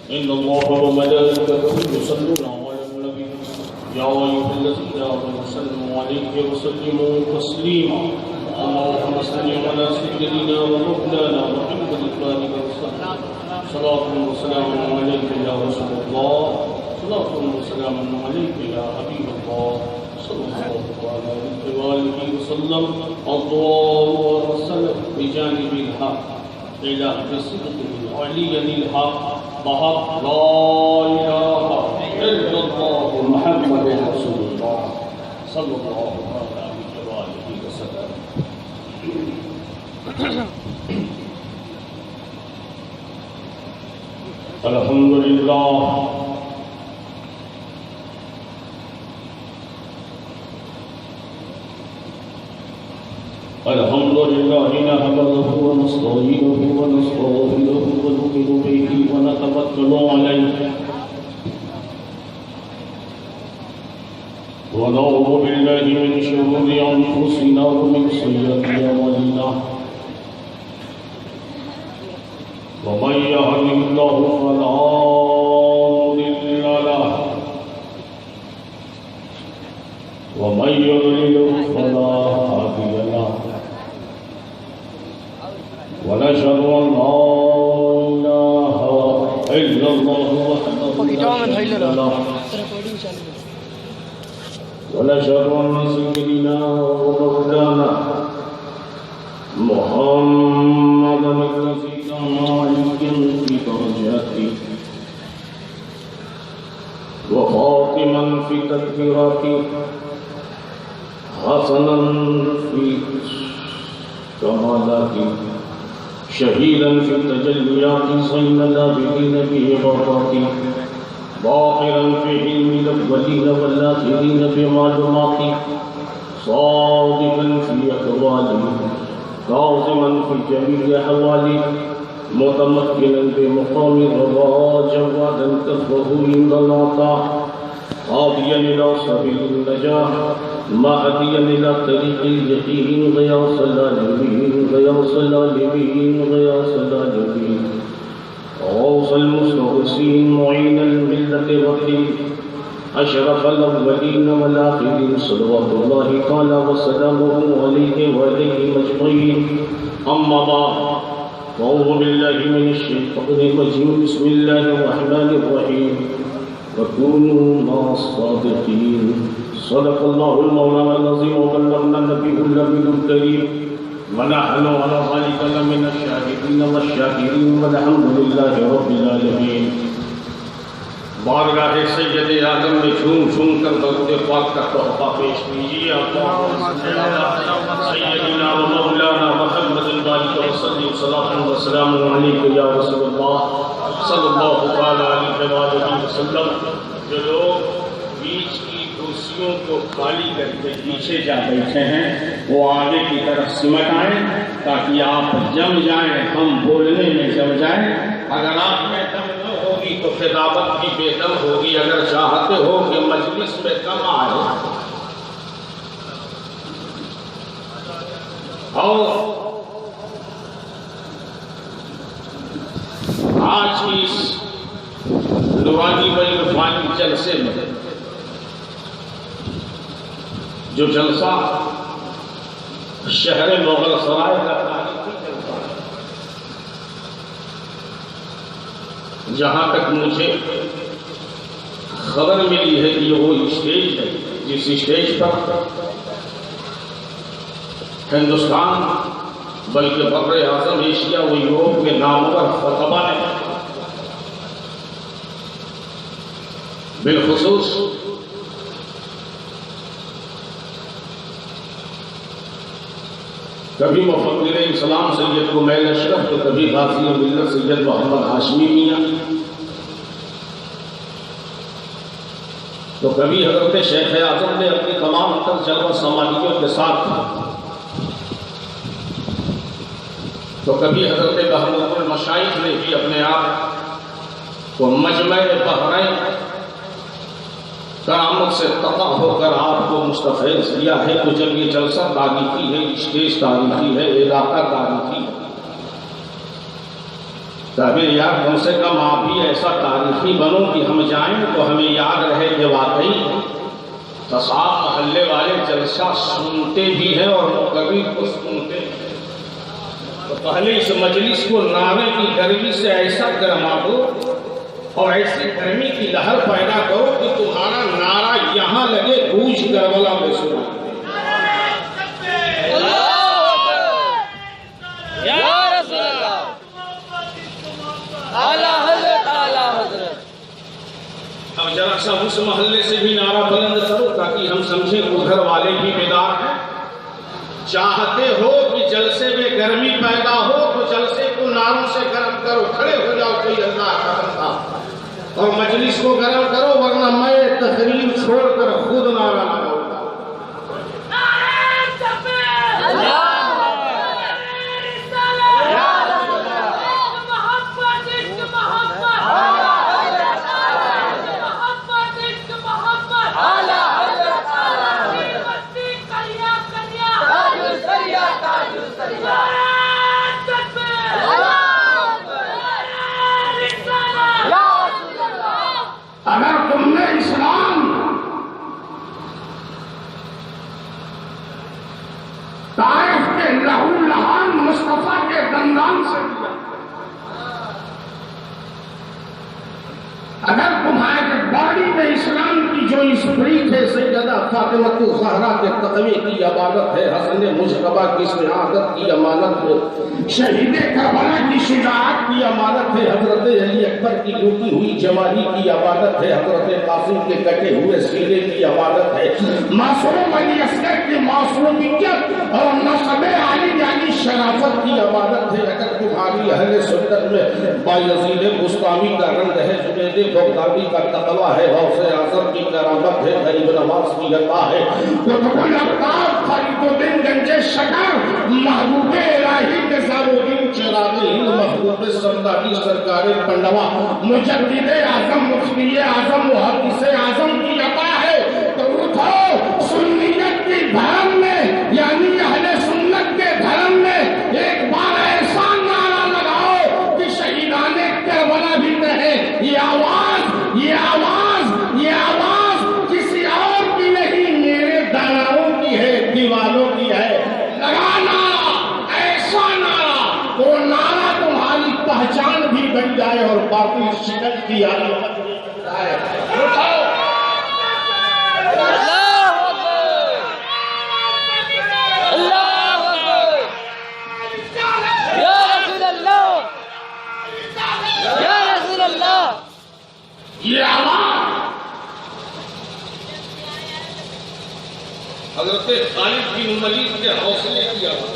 إن الله وملائكته يصلون على النبي يا أيها الذين آمنوا صلوا عليه وسلموا تسليما اللهم صل على سيدنا ومولانا محمد الفاتح وسلم صلاة وسلام عليك يا رسول الله صلاة وسلام عليك يا حبيب الله صلى الله عليه وآله وسلم الله ورسله بجانب الحق إلى بصدقه عليا الحق بحق لا إله إلا الله محمد رسول الله صلى الله عليه وآله وسلم. الحمد لله الحمد لله نحمده ونستعينه ونستغفره ونؤمن به ونتوكل عليه ونعوذ بالله من شرور أنفسنا ومن سيئات أعمالنا ومن يهده الله فلا مضل له ومن يضلل فلا هادي له ونشهد أن لا إله إلا الله وحده لا شريك له ونشهد أن سيدنا ومولانا محمدا الذي كان عليا في درجاته وخاتما في تدبيراته حسنا في كمالاته شهيدا في التجليات صين العابدين بعباداته باقرا في علم الاولين والاخرين بمعلوماته صادقا في اقواله كاظما في جميع احواله متمكنا بمقام الرضا جوادا كفه عند العطاء هاديا الى سبيل النجاح مهديا الى طريق اليقين غياث العالمين غياث العالمين غياث العالمين غوث المستغيثين معين الملة والدين أشرف الأولين والآخرين صلوات الله تعالى وسلامه عليه وعليهم أجمعين أما بعد فأعوذ بالله من الشيطان الرجيم بسم الله الرحمن الرحيم وكونوا مع الصادقين صدق الله المولانا العظيم وبلغنا النبي النبي الكريم ونحن على ذلك لمن الشاهدين والشاكرين والحمد لله رب العالمين. بارگاہ سید اعظم میں جھوم جھوم کر درود پاک کا تحفہ پیش کیجیے. سیدنا و مولانا محمد الباری وسلم صلاۃ و سلام علیک یا رسول اللہ صلی اللہ علیہ وآلہ وسلم. جو لوگ بیچ کی کرسیوں کو خالی کر کے پیچھے جا بیٹھے ہیں وہ آگے کی طرف سمٹ آئیں تاکہ آپ جم جائیں, ہم بولنے میں جم جائیں. اگر آپ میں دم نہ ہوگی تو خطابت بھی بے دم ہوگی. اگر چاہتے ہو کہ مجلس میں دم آئے اور آج کی اس نورانی و عرفانی جلسے میں جو جلسہ شہر مغل سرائے کا تاریخی جلسہ ہے, جہاں تک مجھے خبر ملی ہے کہ یہ وہ اسٹیج ہے جس اسٹیج پر ہندوستان بلکہ بر اعظم ایشیا و یورپ کے نامور خطبہ نے بالخصوص کبھی مفکر اسلام سید کمیل اشرف تو کبھی غازی ملت سید محمد ہاشمی میاں تو کبھی حضرت شیخ اعظم نے اپنی تمام تر جلوہ سماجیوں کے ساتھ تو کبھی حضرت محمود المشائخ نے بھی اپنے آپ کو مجمع بحرین کرامت سے تقع ہو کر آپ کو مستفیض کیا ہے. تو جب یہ جلسہ تاریخی ہے, اسٹیج تاریخی ہے, علاقہ تاریخی ہے, ہمیں یاد کم سے کم آپ بھی ایسا تاریخی بنو کہ ہم جائیں تو ہمیں یاد رہے کہ واقعی تصاف محلے والے جلسہ سنتے بھی ہیں اور مقرر کو سنتے ہیں. تو پہلے اس مجلس کو نعرے کی گرمی سے ایسا گرما دو اور ایسی گرمی کی لہر پیدا کرو کہ تمہارا نعرہ یہاں لگے گونج کربلا میں سنا. اب ذرا سا اس محلے سے بھی نعرہ بلند کرو تاکہ ہم سمجھیں کہ گھر والے بھی بیدار ہیں. چاہتے ہو کہ جلسے میں گرمی پیدا ہو تو جلسے کو نعروں سے گرم کرو. کھڑے ہو جاؤ کوئی اللہ کا بندہ اور مجلس کو گرم کرو ورنہ میں تقریر چھوڑ کر خود نعرہ لگاؤں. اگر تم نے اسلام طائف کے لہو لہان مصطفیٰ کے دندان سے دیا، اگر تمہارے باڈی میں اسلام کی جو اسپرٹ ہے سیدہ فاطمہ الزہرا کے تقوی کی عبادت ہے، حسن مجتبیٰ کی سعادت کی امانت ہے، شہید کربلا کی شجاعت کی امانت ہے، حضرت علی اکبر کی لوٹی ہوئی جوانی کی عبادت ہے، حضرت قاسم کے کٹے ہوئے سینے کی عبادت ہے، معصوم علی اصغر کی معصومیت اور نسب علی یعنی شرافت کی عبادت ہے. اگر تمہاری اہل سنت میں بایزید بسطامی کا رنگ ہے، جنید بغدادی کا تقویٰ ہے، غوث اعظم کی کرامت ہے، غریب نواز کی عطا ہے، قطب الافکار فرید الدین گنج شکر محبوب الہی نظام الدین چراغ ہند محبوب سمدانی سرکار پنڈوا مجدد اعظم مفتی اعظم محدث اعظم کی عطا ہے. تو اٹھو سنیت کی دھرم میں یعنی اہل سنت کے دھرم میں ایک بار ایسا نعرہ لگاؤ کہ شہیدان کربلا بھی کہے یہ آواز یہ آواز یہ آواز کسی اور کی نہیں، میرے داناؤں کی ہے، دیوانوں کی ہے. لگا نعرہ، ایسا نعرہ، وہ نعرہ تمہاری پہچان بھی بن جائے اور باقی شکل کی علامت بھی بن جائے. اٹھو یہ آواز حضرت خالد بن ولید کے حوصلے کی آواز.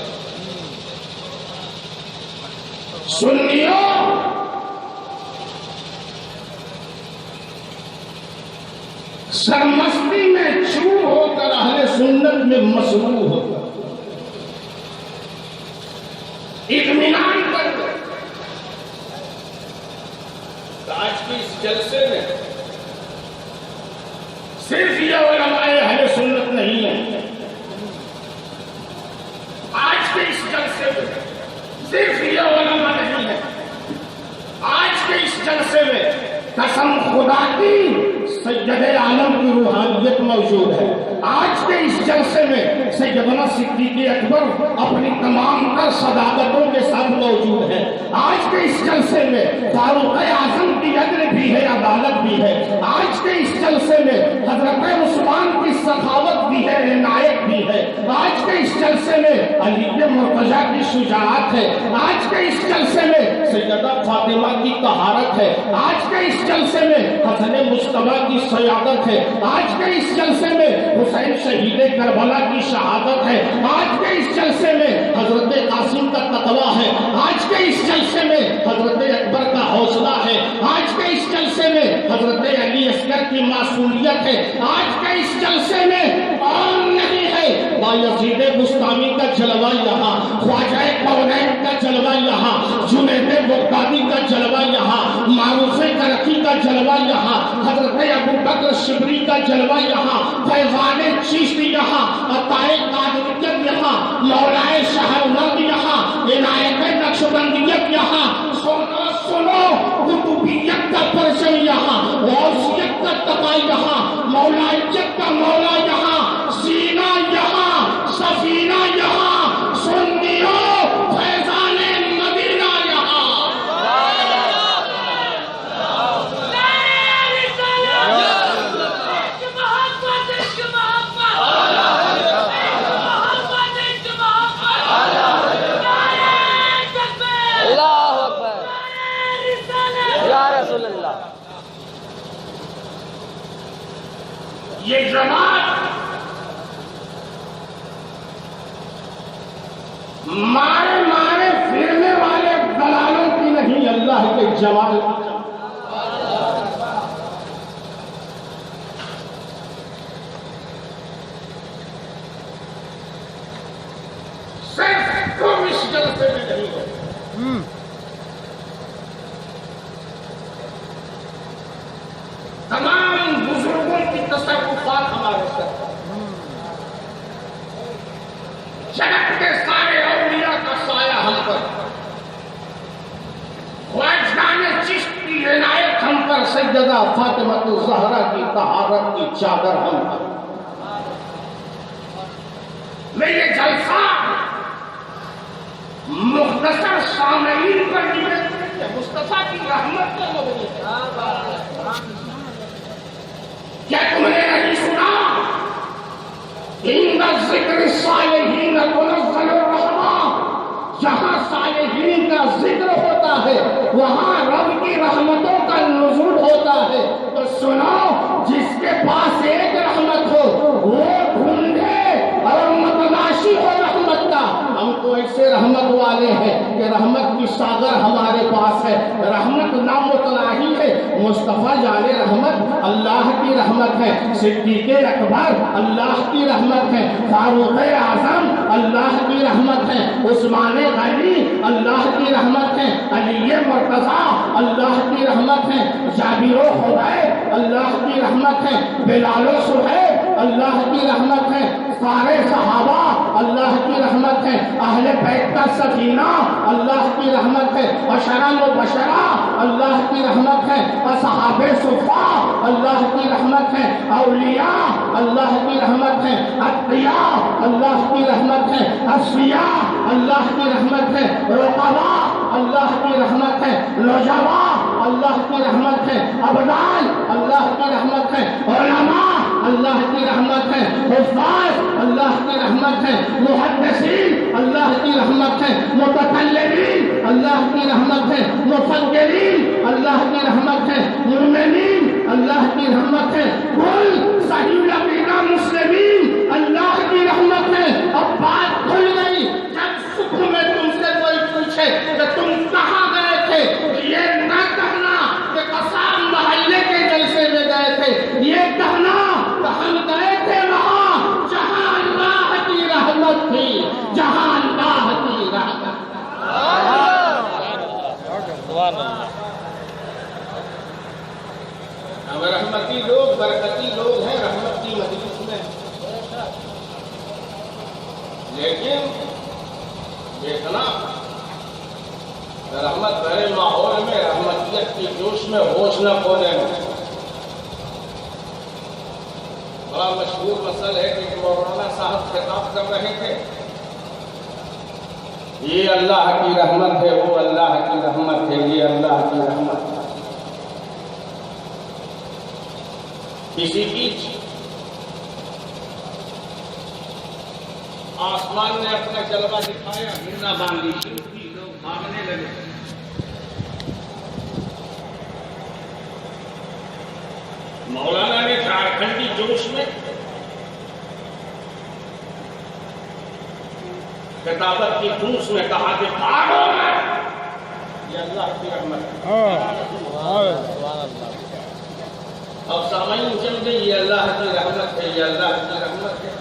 سنیو سرمستی میں چور ہو کر اہل سنت میں مسرور ہو کر اطمینان کر دو. آج کے اس جلسے میں صرف یہ علماء اہل سنت نہیں ہے. آج کے اس جلسے میں صرف یہ علماء نہیں ہے. آج کے اس جلسے میں قسم خدا کی سید عالم کی روحانیت موجود ہے. آج کے اس جلسے میں سیدنا صدیق اکبر اپنی تمام تر صداقتوں کے ساتھ موجود ہے. آج کے اس جلسے میں فاروق اعظم کی عدل بھی ہے، عدالت بھی ہے. آج کے اس جلسے میں حضرت عثمان کی سخاوت بھی ہے، عنایت بھی ہے. آج کے اس جلسے میں علی مرتضیٰ کی شجاعت ہے. آج کے اس جلسے میں سیدہ فاطمہ کی طہارت ہے. آج کے اس جلسے میں حسن مجتبیٰ کی سیادت ہے. آج کے اس جلسے میں حسین شہید کربلا کی شہادت ہے. آج کے اس جلسے میں حضرت قاسم کا تقویٰ ہے. آج کے اس جلسے میں حضرت اکبر کا حوصلہ ہے. آج کے اس جلسے میں حضرت علی اصغر کی معصومیت ہے. آج کے اس جلسے میں اور نہیں ہے بایزید بسطامی کا جلوہ یہاں، خواجہ کونین کا جلوہ یہاں، جنید بغدادی کا جلوہ یہاں، معروف کرکی کا جلوہ یہاں، حضرت ابوبکر شبری کا جلوہ یہاں، فیضان چشتی یہاں، عطائے قادریت یہاں، مولائے شہرورد یہاں، عنایت نقشبندیت یہاں. سنو یہ جماعت مارے مارے پھرنے والے دلالوں کی نہیں، اللہ کے جمال کی۔ صرف تم اس جلسے میں نہیں ہو، تمام بزرگوں کی تصرفات ہمارے ساتھ، جنت کے سارے اولیاء کا سایہ ہم پر، خواجگان چشت کی عنایت ہم پر، سیدہ فاطمہ الزہرا کی طہارت کی چادر ہم پر۔ میں یہ جلسہ مختصر سامعین پر مصطفیٰ کی رحمت کا مبنی ہے۔ کیا تم نے نہیں سنا؟ ان ذکر الصالحین تنزل الرحمہ، جہاں صالحین کا ذکر ہوتا ہے وہاں رب کی رحمتوں کا نزول ہوتا ہے۔ تو سنو، جس کے پاس ایک رحمت ہو وہ ڈھونڈے اور متلاشی ہو رحمت کا۔ ہم تو ایسے رحمت والے ہیں کہ رحمت کی ساغر ہمارے پاس ہے، رحمت نامتناہی ہے۔ مصطفیٰ جان رحمت اللہ کی رحمت ہے، صدیق اکبر اللہ کی رحمت ہے، فاروق اعظم اللہ کی رحمت ہے، عثمان غنی اللہ کی رحمت ہے، علی مرتضیٰ اللہ کی رحمت ہے، جابر و خبیب اللہ کی رحمت ہے، بلال و صہیب اللہ کی رحمت ہے، سارے صحابہ اللہ کی رحمت ہے، اہل بیت کا سفینہ اللہ کی رحمت ہے، عشرہ مبشرہ اللہ کی رحمت ہے، اصحاب صفا اللہ کی رحمت ہے، اولیاء اللہ کی رحمت ہے، اتقیاء اللہ کی رحمت ہے، اصفیاء اللہ کی رحمت ہے، رقباء اللہ کی رحمت ہے، نجباء اللہ کی رحمت ہے، ابدال اللہ کی رحمت ہے، علماء اللہ کی رحمت ہے، حفاظ اللہ کی رحمت ہے، محدثین اللہ کی رحمت ہے، متکلمین اللہ کی رحمت ہے، مفکرین اللہ کی رحمت ہے، مومنین اللہ کی رحمت ہے، کل صحیح عقیدہ مسلمین اللہ کی رحمت ہے۔ اب بات کھل گئی، جب صبح میں تم سے کوئی پوچھے کہ تم کہاں گئے تھے، یہ نہ کہنا کہ قصاب محلے کے جلسے میں گئے تھے، یہ کہنا کہ ہم گئے تھے وہاں جہاں اللہ کی رحمت تھی، جہاں اللہ کی رحمت۔ ہم رحمتی لوگ، برکتی لوگ ہیں، رحمتی مجلس میں، لیکن دیکھنا رحمت بھرے ماحول میں، رحمتیت کی جوش میں ہوش نہ کھو دینا۔ بڑا مشہور مسئلہ ہے کہ مولانا صاحب خطاب کر رہے تھے، یہ اللہ کی رحمت ہے، وہ اللہ کی رحمت ہے، یہ اللہ کی رحمت ہے۔ کسی بیچ آسمان نے اپنا جلوہ دکھایا، ہنڈا باندھی شروع کی، لوگ بھاگنے لگے۔ مولانا نے جھارکھنڈی جوش میں خطابت کی دھوس میں کہا کہ بھاگو مت، یہ اللہ کی رحمت ہے۔ اب سامعین سمجھے یہ اللہ کی رحمت ہے، یہ اللہ کی رحمت ہے۔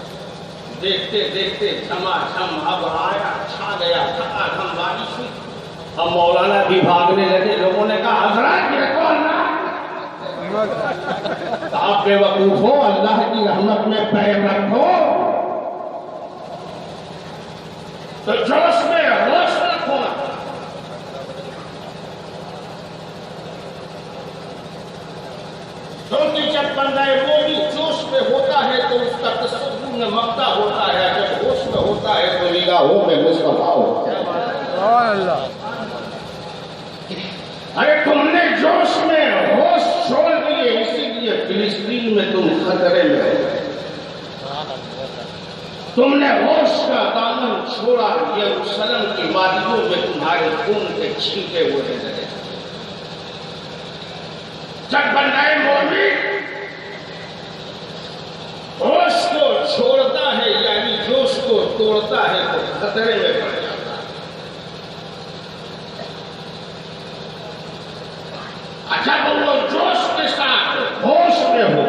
دیکھتے دیکھتے چھما چھم اب آیا، چھا گیا، چھا چھم بارش ہوئی۔ اب مولانا بھی بھاگنے لگے، لوگوں نے کہا حضرت یہ تو اللہ، آپ بے وقوف ہو، اللہ کی رحمت میں پیر رکھو، تو جوش میں ہوش رکھو۔ کیونکہ جب بندہ مومن جوش میں ہوتا ہے تو اس کا تصور میں مقتا ہوتا ہے، جب ہوش میں ہوتا ہے تو نگاہوں میں مصطفیٰ ہوتا ہے۔ ارے تم نے جوش میں ہوش چھوڑ دیے، اسی لیے فلسطین میں تم خطرے میں ہو۔ تم نے ہوش کا دامن چھوڑا، یروشلم کی وادیوں میں تمہارے خون کے چھینکے ہوئے لگے۔ جب بندہ مومن کو توڑتا ہے تو خطرے میں پڑ جاتا ہے۔ جب وہ جوش کے ساتھ ہوش میں ہو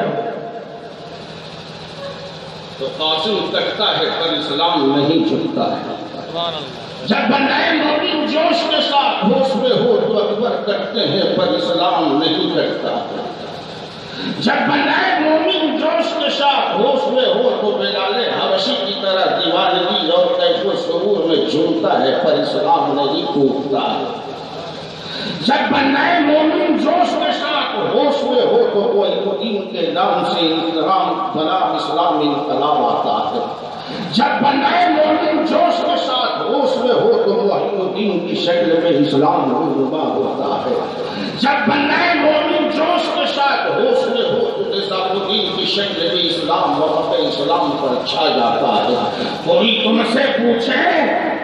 تو قاسم کٹتا ہے پر اسلام نہیں جھکتا ہے۔ جب بندہ مومن جوش کے ساتھ ہوش میں ہو تو اکبر کٹتے ہیں پر اسلام نہیں کٹتا ہے۔ جب بندہ مومن جوش کے ساتھ ہوش میں ہو تو بلال حبشی کی طرح دیوانگی اور کیف و سرور میں جھومتا ہے پر اسلام نہیں ٹوٹتا ہے۔ جب بندہ مومن جوش کے ساتھ ہوش میں ہو تو وہ دین کے نام سے انقلاب بنا اسلام انقلاب آتا ہے۔ جب بندہ مومن جوش کے ساتھ ہوش میں ہو تو وہ دین کی شکل میں اسلام رونما ہوتا ہے۔ جب بندہ مومن جوش کے ساتھ ہوش میں ہو تو نظام الدین کی شکل میں اسلام وقت اسلام پر چھا جاتا ہے۔ کوئی تم سے پوچھے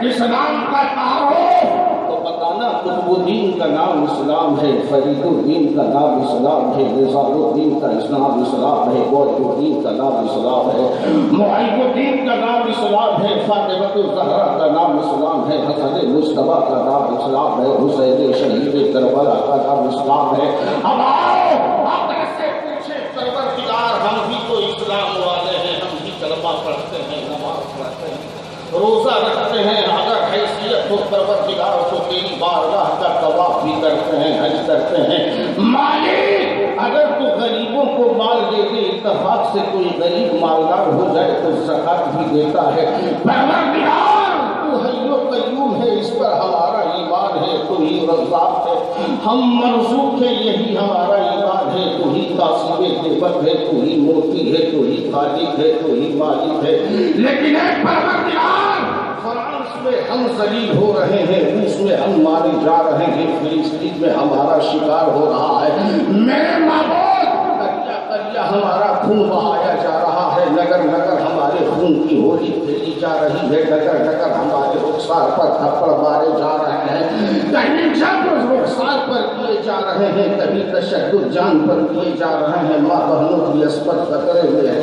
اسلام کا تعارف تو بتانا قطب الدین کا نام اسلام ہے، فرید الدین کا نام اسلام ہے، نظام الدین کا نام اسلام ہے، غوث الدین کا نام اسلام ہے، معین الدین کا نام اسلام ہے، فاطمہ الزہرا کا نام اسلام ہے، حسن مصطفیٰ کا نام اسلام ہے، حسین شہید کربلا کا نام اسلام ہے۔ اب آؤ آپ سے پوچھے پروردگار ہم بھی تو اسلام والے ہیں، ہم بھی کلمہ پڑھتے ہیں، نماز پڑھتے ہیں، روزہ رکھتے ہیں، اگر حیثیت ہو پروردگار تو تیری بارگاہ کا طواف بھی کرتے ہیں، حج کرتے ہیں۔ مالک اگر تو غریبوں کو مال دے دے، اتفاق سے کوئی غریب مالدار ہو جائے تو زکات بھی دیتا ہے۔ پروردگار تو حی و قیوم ہے، اس پر ہمارا ایمان ہے، تو ہی رزاق ہے، ہم مرزوق ہیں، یہی ہمارا ایمان ہے، تو ہی قاسم قوت ہے، تو ہی موتی ہے، تو ہی خالق ہے، تو ہی مالک ہے۔ لیکن اے پروردگار فرانس میں ہم ذلیل ہو رہے ہیں، روس میں ہم مارے جا رہے ہیں، فلسطین میں ہمارا شکار ہو رہا ہے، میرے معبود دریا دریا ہمارا خون بہایا جا رہا ہے، نگر نگر ہمارے خون کی ہولی کھیلی جا رہی ہے، نگر نگر ہمارے رخسار پر تھپڑ مارے جا رہے ہیں، کہیں جب رخسار پر کیے جا رہے ہیں، کبھی تشدد جان پر کیے جا رہے ہیں، ماں بہنوں کی عصمت خطرے میں ہے،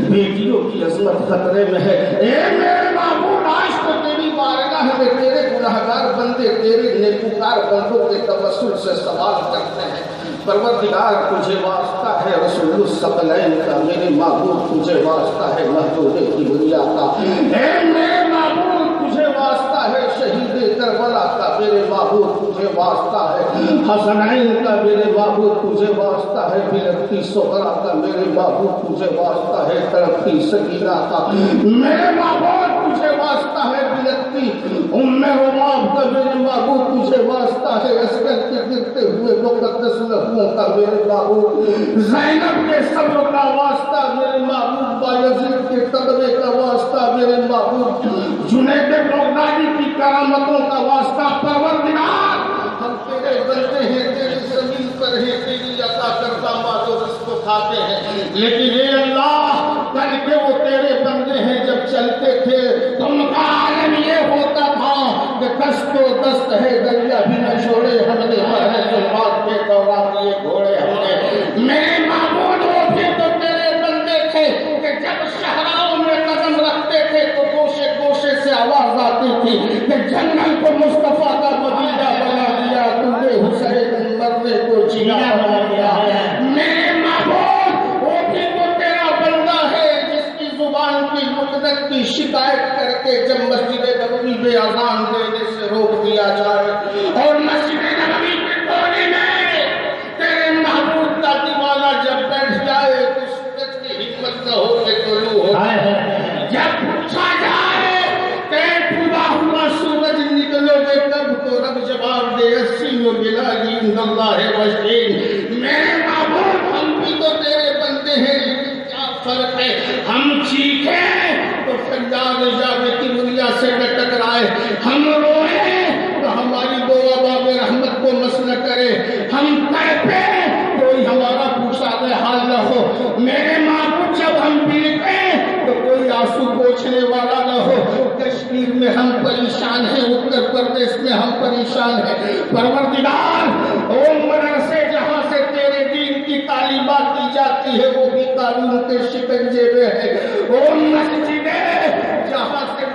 بیٹیوں کی عصمت خطرے میں ہے۔ اے میرے معبود آج تو تیری بارگاہ میں تیرے گناہگار بندے تیرے نیکوکار بندوں کے توسل سے سوال کرتے ہیں۔ پروردگار تجھے واسطہ ہے رسول الثقلین کا، میرے معبود تجھے واسطہ ہے مہدود کبریا کا، اے میرے معبود تجھے واسطہ ہے شہید کربلا کا، میرے معبود تجھے واسطہ ہے حسنین کا، میرے معبود تجھے واسطہ ہے بلکتی صغرا کا، میرے معبود تجھے واسطہ ہے تڑپتی سکینہ کا، میرے معبود تجھے واسطہ ہے بلکتی ام روماب کا، میرے معبود تجھے واسطہ ہے عسکر کے گرتے ہوئے مقدس لہوؤں کا، میرے معبود زینب کے صبر کا واسطہ، میرے معبود بایزید کے تقوی کا واسطہ، میرے معبود جنید بغدادی کی کرامتوں کا واسطہ۔ پروردگار ہم تیرے بندے ہیں، تیری زمین پر ہیں، تیری عطا کردہ مال و رزق کو کھاتے ہیں، لیکن اے اللہ کل کے وہ تیرے بندے ہیں، جب چلتے تھے تو ان کا عالم یہ ہوتا تھا کہ دست و دست ہے دریا بھی نہ چھوڑے، ہم نے مرے ظلمات کے دوران یہ گھوڑے ہم نے، میرے معبود وہ بھی تو تیرے بندے تھے کہ جب صحراؤں میں قدم رکھتے تھے تو گوشے گوشے سے آواز آتی تھی کہ جنگل کو مصطفیٰ کا مدینہ بنا دیا، تم نے حسین مرنے کو جینا بنا دیا۔ میرے معبود وہ بھی تو تیرا بندہ ہے جس کی زبان کی مدت کی شکایت کر کے جب مسجد نبوی میں اذان دینے سے روک دیا جائے اور مسجد نبوی کے کونے میں تیرے محبوب کا دیوانہ جب بیٹھ جائے تو سورج کی ہمت نہ ہو کہ طلوع ہو جب پوچھا جائے کہ خدا ہوا سورج نکلو گے کب تو رب جواب دے السین بلالی ان اللہ وشین۔ میرے محبوب ہم بھی تو تیرے بندے ہیں، لیکن کیا فرق ہے، ہم چیخیں تو فریاد جاوے کبریا سے نہ ٹکرائے، ہم روئے تو ہماری دعا باب رحمت کو مس نہ کرے، ہم تڑپے کوئی ہمارا پوچھا دے حال نہ ہو۔ میرے معبود جب ہم پیٹیں تو کوئی آنسو پوچھنے والا نہ ہو۔ کشمیر میں ہم پریشان ہیں، اتر پردیش میں ہم پریشان ہیں، پروردگار وہ مدرسے جہاں سے تیرے دین کی تعلیمات دی جاتی ہے وہ بھی قانون کے شکنجے میں ہے، وہ مسجدیں جہاں سے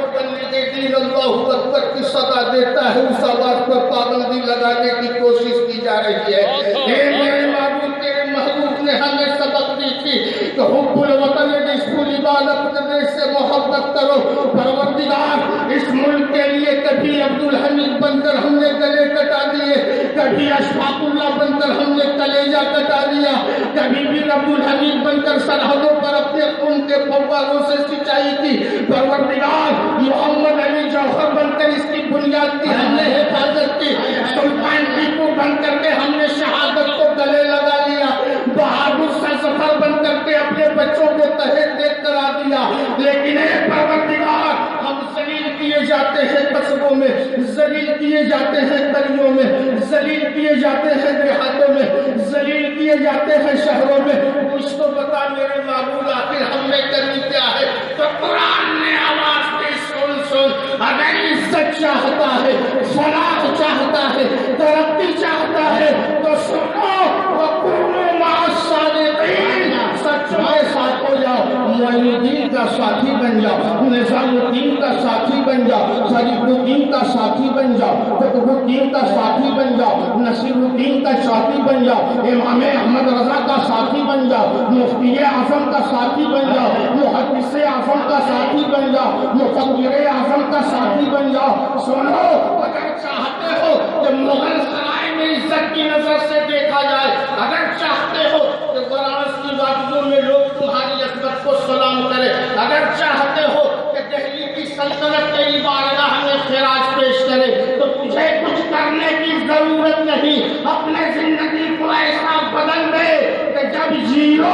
اللہ اکبر کی صدا دیتا ہے اس آواز پر پابندی لگانے کی کوشش کی جا رہی ہے. میرے معبود تیرے محبوب نے ہمیں سبق دی تھی کہ حب الوطن اس بال اپنے دیش سے محبت کرو. پروردگار اس ملک کے لیے کبھی عبدالحمید بن کر ہم نے گلے کٹا دیے, کبھی اشفاق اللہ بن کر ہم نے کلیجہ کٹا دیا, کبھی بھی عبدالحمید بن کر سرحدوں پر اپنے خون کے فواروں سے سچائی کی. پروردگار محمد علی جوہر بن کر اس کی بنیاد کی ہم نے حفاظت کی. سلطان ٹیپو بن کر کے ہم نے شہادت کو گلے لگا لیا. بہادر شاہ ظفر بن کر کے اپنے بچوں کو تحت دیکھ کرا دیا. لیکن اے پروردگار ہم ذلیل کیے جاتے ہیں قصبوں میں, ذلیل کیے جاتے ہیں گلیوں میں, ذلیل کیے جاتے ہیں دیہاتوں میں, ذلیل کیے جاتے ہیں شہروں میں. کچھ تو بتا میرے معبود آخر ہم نے کرنی کیا ہے؟ تو قرآن نے آواز دی سن سن, اگر عزت چاہتا ہے, فلاح چاہتا ہے, ترقی چاہتا ہے تو سنو وَكُونُوا مَعَ الصَّادِقِينَ, سچوں کے ساتھ ہو جاؤ. معین الدین کا ساتھی بن جاؤ, نظام الدین کا ساتھی بن جاؤ, شریف الدین کا ساتھی بن جاؤ, قطب الدین کا ساتھی بن جاؤ, نصیر الدین کا ساتھی بن جاؤ, امام احمد رضا کا ساتھی بن جاؤ, مفتی اعظم کا ساتھی بن جاؤ, محدث اعظم کا ساتھی بن جاؤ, مفکر اعظم کا ساتھی بن جاؤ. سنو, اگر چاہتے ہو کہ مغل سرائے میں عزت کی نظر سے دیکھا جائے, اگر چاہتے ہو کہ وارانسی وادیوں میں لوگ تمہاری عظمت کو سلام کرے, اگر چاہتے ہو کہ دہلی کی سلطنت تیری بارگاہ میں خراج پیش کرے, تو تجھے کچھ کرنے کی ضرورت نہیں. اپنے زندگی کو ایسا بدل دے کہ جب جیو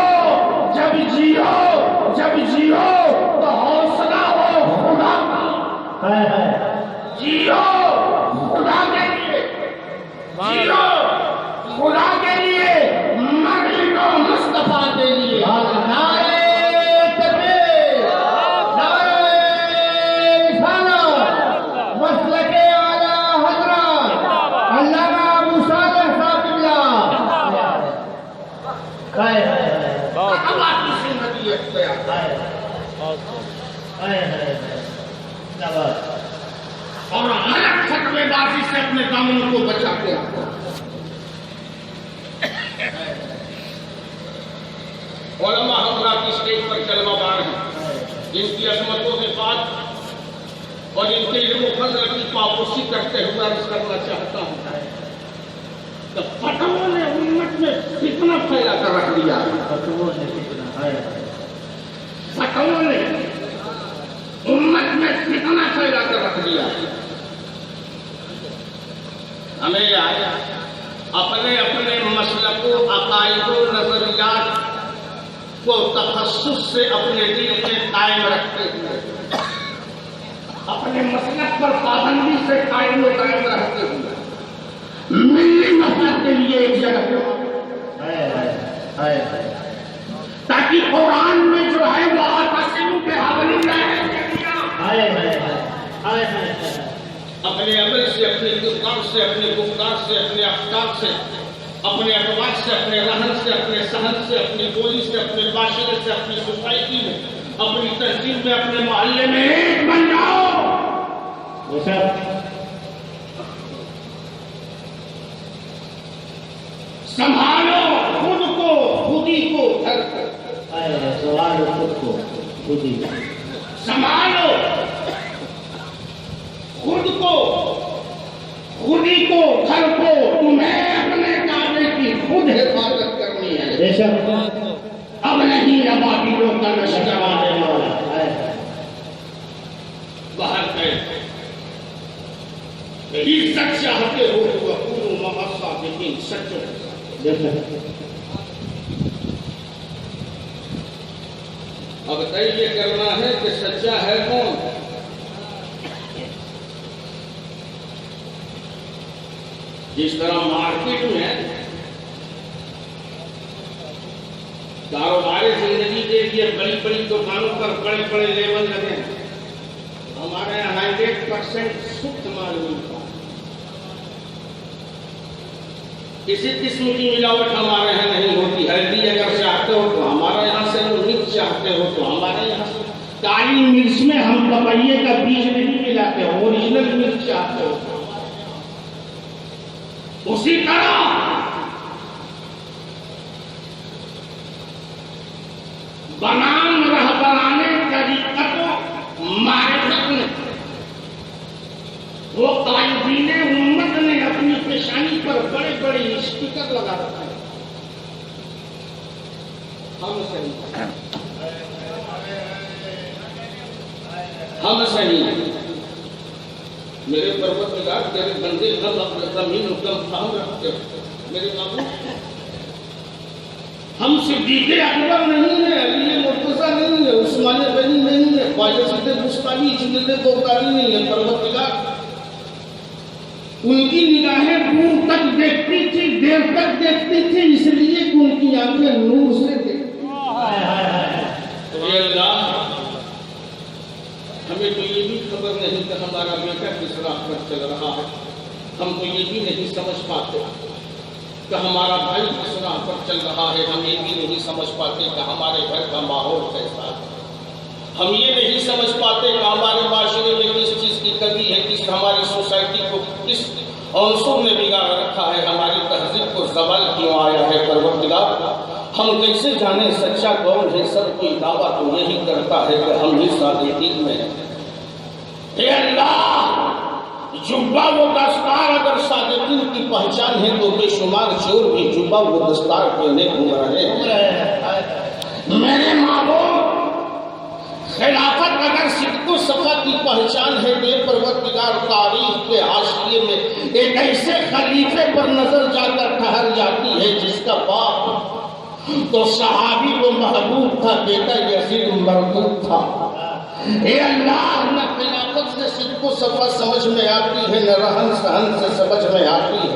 تو حوصلہ ہو خدا کا, جیو خدا کے لیے, جیو خدا کے لیے, مر لو مصطفیٰ کے لیے. اور غلط فتوے بازی سے اپنے دامن کو بچاتے ہیں. علماء حضرات کی اسٹیج پر کلمہ بار ہیں, جن کی عظمتوں کے بعد اور ان کے علم و فضل کی پابوسی کرتے ہوئے عرض کرنا چاہتا ہوں کہ فتووں نے امت میں فتنہ پھیلا کر رکھ دیا. فتووں نے امت میں فتنہ پھیلا کر رکھ دیا. ہمیں اپنے اپنے مسلک و عقائد و نظریات کو تخصص سے اپنے دل میں قائم رکھتے ہوئے, اپنے مسلک پر پابندی سے قائم و قائم رہتے ہوئے ملی مسلک کے لیے ایک جگہ, تاکہ قرآن میں جو ہے وہ آتسموا بحبل اللہ اپنے عمل سے, اپنے کردار سے, اپنے گفتار سے, اپنے افکار سے, اپنے اعتبار سے, اپنے رہن سے, اپنے سہن سے, اپنی بولی سے, اپنے معاشرے سے, اپنی سوسائٹی میں, اپنی تنظیم میں, اپنے محلے میں ایک بن جاؤ. سنبھالو خود کو, خودی کو, سنبھالو خود کو, خودی کو, گھر کو. تمہیں اپنے کعبے کی خود حفاظت کرنی ہے. اب نہیں ابابیلوں کا لشکر آنے والا باہر گئے. عزت چاہتے ہو تو وَكُونُوا مَعَ الصَّادِقِينَ, سچوں. اب یہ کرنا ہے کہ سچا ہے کون. جس طرح مارکیٹ میں کاروباری زندگی کے لیے بڑی بڑی دکانوں پر بڑے بڑے لیبل لگے ہیں, ہمارے یہاں 100% سخت مال ملتا ہے. کسی قسم کی ملاوٹ ہمارے یہاں نہیں ہوتی. ہلدی اگر چاہتے ہو تو ہمارے یہاں سے, مرچ چاہتے ہو تو ہمارے یہاں سے, کالی مرچ میں ہم پپیے کا بیج نہیں ملاتے، اوریجنل مرچ چاہتے ہو۔ اسی طرح رہبرانے طریقت و معرفت میں وہ قائدین امت نے اپنی پیشانی پر بڑے بڑے اسپیکر لگا رکھا ہے۔ ہم صحیح میرے پروردگار تیرے بندے غم اپنے زمین و غم فہم رکھتے میرے بابو، ہم صدیق اکبر نہیں ہیں، علی مرتضیٰ نہیں ہے، عثمان غنی نہیں ہے، خواجہ بستانی جنید بغدادی نہیں ہے۔ پروردگار ان کی نگاہیں دور تک دیکھتی تھی، دیر تک دیکھتی تھی، اس لیے کہ ان کی آنکھیں نور سے دیکھتی۔ اللہ ہمیں تو یہ بھی خبر نہیں کہ ہمارا بیٹا کس راہ پر چل رہا ہے، ہم تو یہ بھی نہیں سمجھ پاتے کہ ہمارا بھائی کس راہ پر چل رہا ہے، ہم یہ بھی نہیں سمجھ پاتے کہ ہمارے گھر کا ماحول کیسا ہے، ہم یہ نہیں سمجھ پاتے کہ ہمارے معاشرے میں کس چیز کی کمی ہے، کس ہماری سوسائٹی کو کس عنصر نے بگاڑ رکھا ہے، ہماری تہذیب کو زوال کیوں آیا ہے۔ پروردگار ہم کیسے جانیں سچا کون ہے؟ سب کوئی دعویٰ تو یہی کرتا ہے کہ ہم ہی صادقین میں ہیں۔ اے اللہ جبہ و دستار اگر صادقین کی پہچان ہے تو بے شمار چور بھی جبہ و دستار پہنے گھوم رہے ہیں۔ میرے معبود خلافت اگر صدق و صفا کی پہچان ہے تو پروردگار تاریخ کے حاشیے میں ایک ایسے خلیفے پر نظر جا کر ٹھہر جاتی ہے جس کا باپ تو صحابی و محبوب تھا، بیٹا یزید مردود تھا۔ اے اللہ نہ خلافت سے صدق و صفا سمجھ میں آتی ہے، نہ رہن سہن سے سمجھ میں آتی ہے،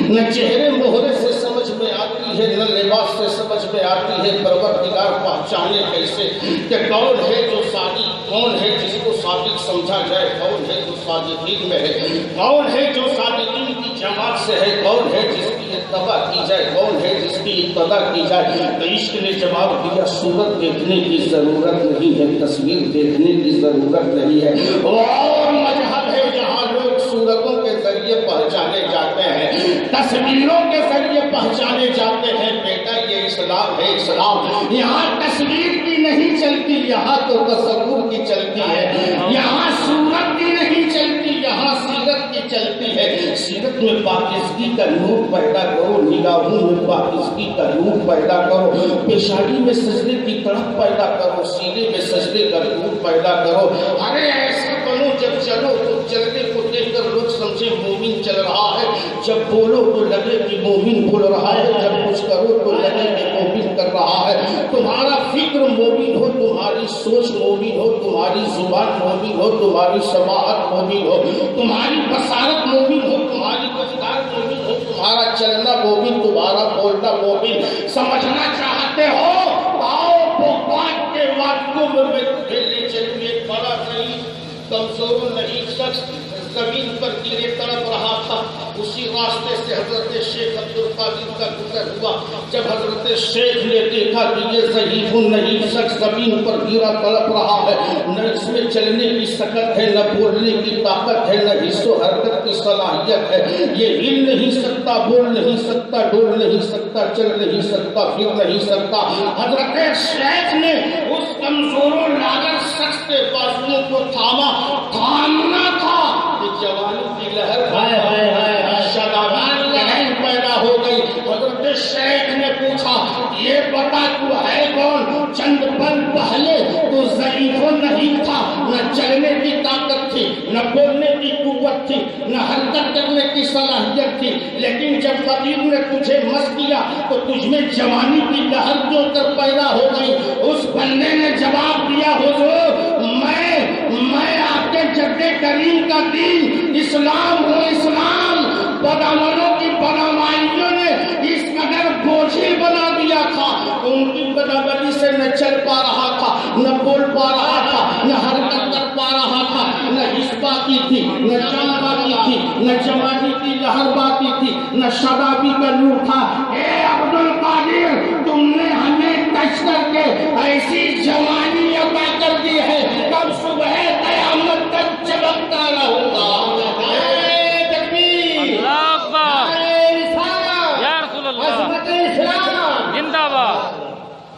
نہ چہرے مہرے سے سمجھ میں آتی ہے، نہ لباس سے سمجھ میں آتی ہے۔ پروردگار پہچانے کیسے کہ کون ہے جو صادق، کون ہے جس کو صادق سمجھا جائے، کون ہے جو صادقین میں ہے، کون ہے جو صادقین کی جماعت سے ہے، کون ہے جس کی اتباع کی جائے، کون ہے جس کی اقتدا کی جائے۔ تو عشق نے جواب دیا صورت دیکھنے کی ضرورت نہیں ہے، تصویر دیکھنے کی ضرورت نہیں ہے۔ اور مذہب ہے جہاں لوگ صورتوں کے ذریعے پہچانے جاتے ہیں، تصویروں کے ذریعے پہچانے جاتے ہیں۔ بیٹا یہ اسلام ہے، اسلام یہاں تصویر کی نہیں چلتی، یہاں تو تصور کی چلتی ہے، یہاں صورت کی نہیں چلتی، یہاں سیرت کی چلتی ہے۔ سیرت میں پاکیزگی کا نور پیدا کرو، نگاہوں میں پاکیزگی کا نور پیدا کرو، پیشانی میں سجدے کی تڑپ پیدا کرو، سینے میں سجدے کا نور پیدا کرو۔ ارے ایسے بنو جب چلو تو چلنے کو دیکھ کر لوگ سمجھے مومن چل رہا ہے، جب بولو تو لگے کہ مومن بول رہا ہے، جب کچھ کرو تو لگے کہ مومن کر رہا ہے۔ تمہارا فکر مومن ہو، تمہاری سوچ مومن ہو، تمہاری زبان مومن ہو، تمہاری سماعت مومن ہو، تمہاری بصارت مومن ہو، تمہاری رفتار مومن ہو، تمہارا چلنا مومن، تمہارا بولنا مومن۔ سمجھنا چاہتے ہو آؤ بغداد کے وادیوں میں کھیلنے چلیے، بڑا نہیں کمزور نہیں شخص زمین پر گرے تڑپ رہا تھا، اسی راستے سے حضرت شیخ عبدالقادر کا گزر ہوا۔ جب حضرت شیخ نے دیکھا کہ یہ ضعیف النحیف شخص زمین پر گرا تڑپ رہا ہے، نہ اس میں چلنے کی سکت ہے، نہ بولنے کی طاقت ہے، نہ حص و حرکت کی صلاحیت ہے، یہ ہل نہیں سکتا، بول نہیں سکتا، ڈول نہیں سکتا، چل نہیں سکتا، پھر نہیں سکتا۔ حضرت شیخ نے اس کمزور و لاغر شخص کے بازوؤں کو تھاما، تھامنا تھا کہ جوانی کی لہر شادابان لہر پیدا ہو گئی۔ حضرت شیخ نے پوچھا یہ بتا تو ہے کون؟ چند پل پہلے تو ضعیف و نہیں تھا، نہ چلنے کی طاقت تھی، نہ بولنے کی قوت تھی، نہ حرکت کرنے کی صلاحیت تھی، لیکن جب فقیر نے تجھے مس کیا تو تجھ میں جوانی کی لہر جو کر پیدا ہو گئی۔ اس بندے نے جواب دیا حضور میں آپ کے جد کریم کا دین اسلام ہوں، اسلام بدعملوں کی بدعمالیوں نے اس قدر بوجھل بنا دیا تھا، ان کی بدعملی سے نہ چل پا رہا تھا، نہ بول پا رہا تھا، نہ حرکت کر پا رہا تھا، نہ حس باتی تھی، نہ چل باتی تھی، نہ جوانی کی لہر باتی تھی، نہ شادابی کا نور تھا۔ اے عبدالقادر تم نے ہمیں ٹچ کر کے ہمیں ایسی جوانی عطا کر دی ہے کہ اب صبح قیامت تک چمکتا رہوں گا۔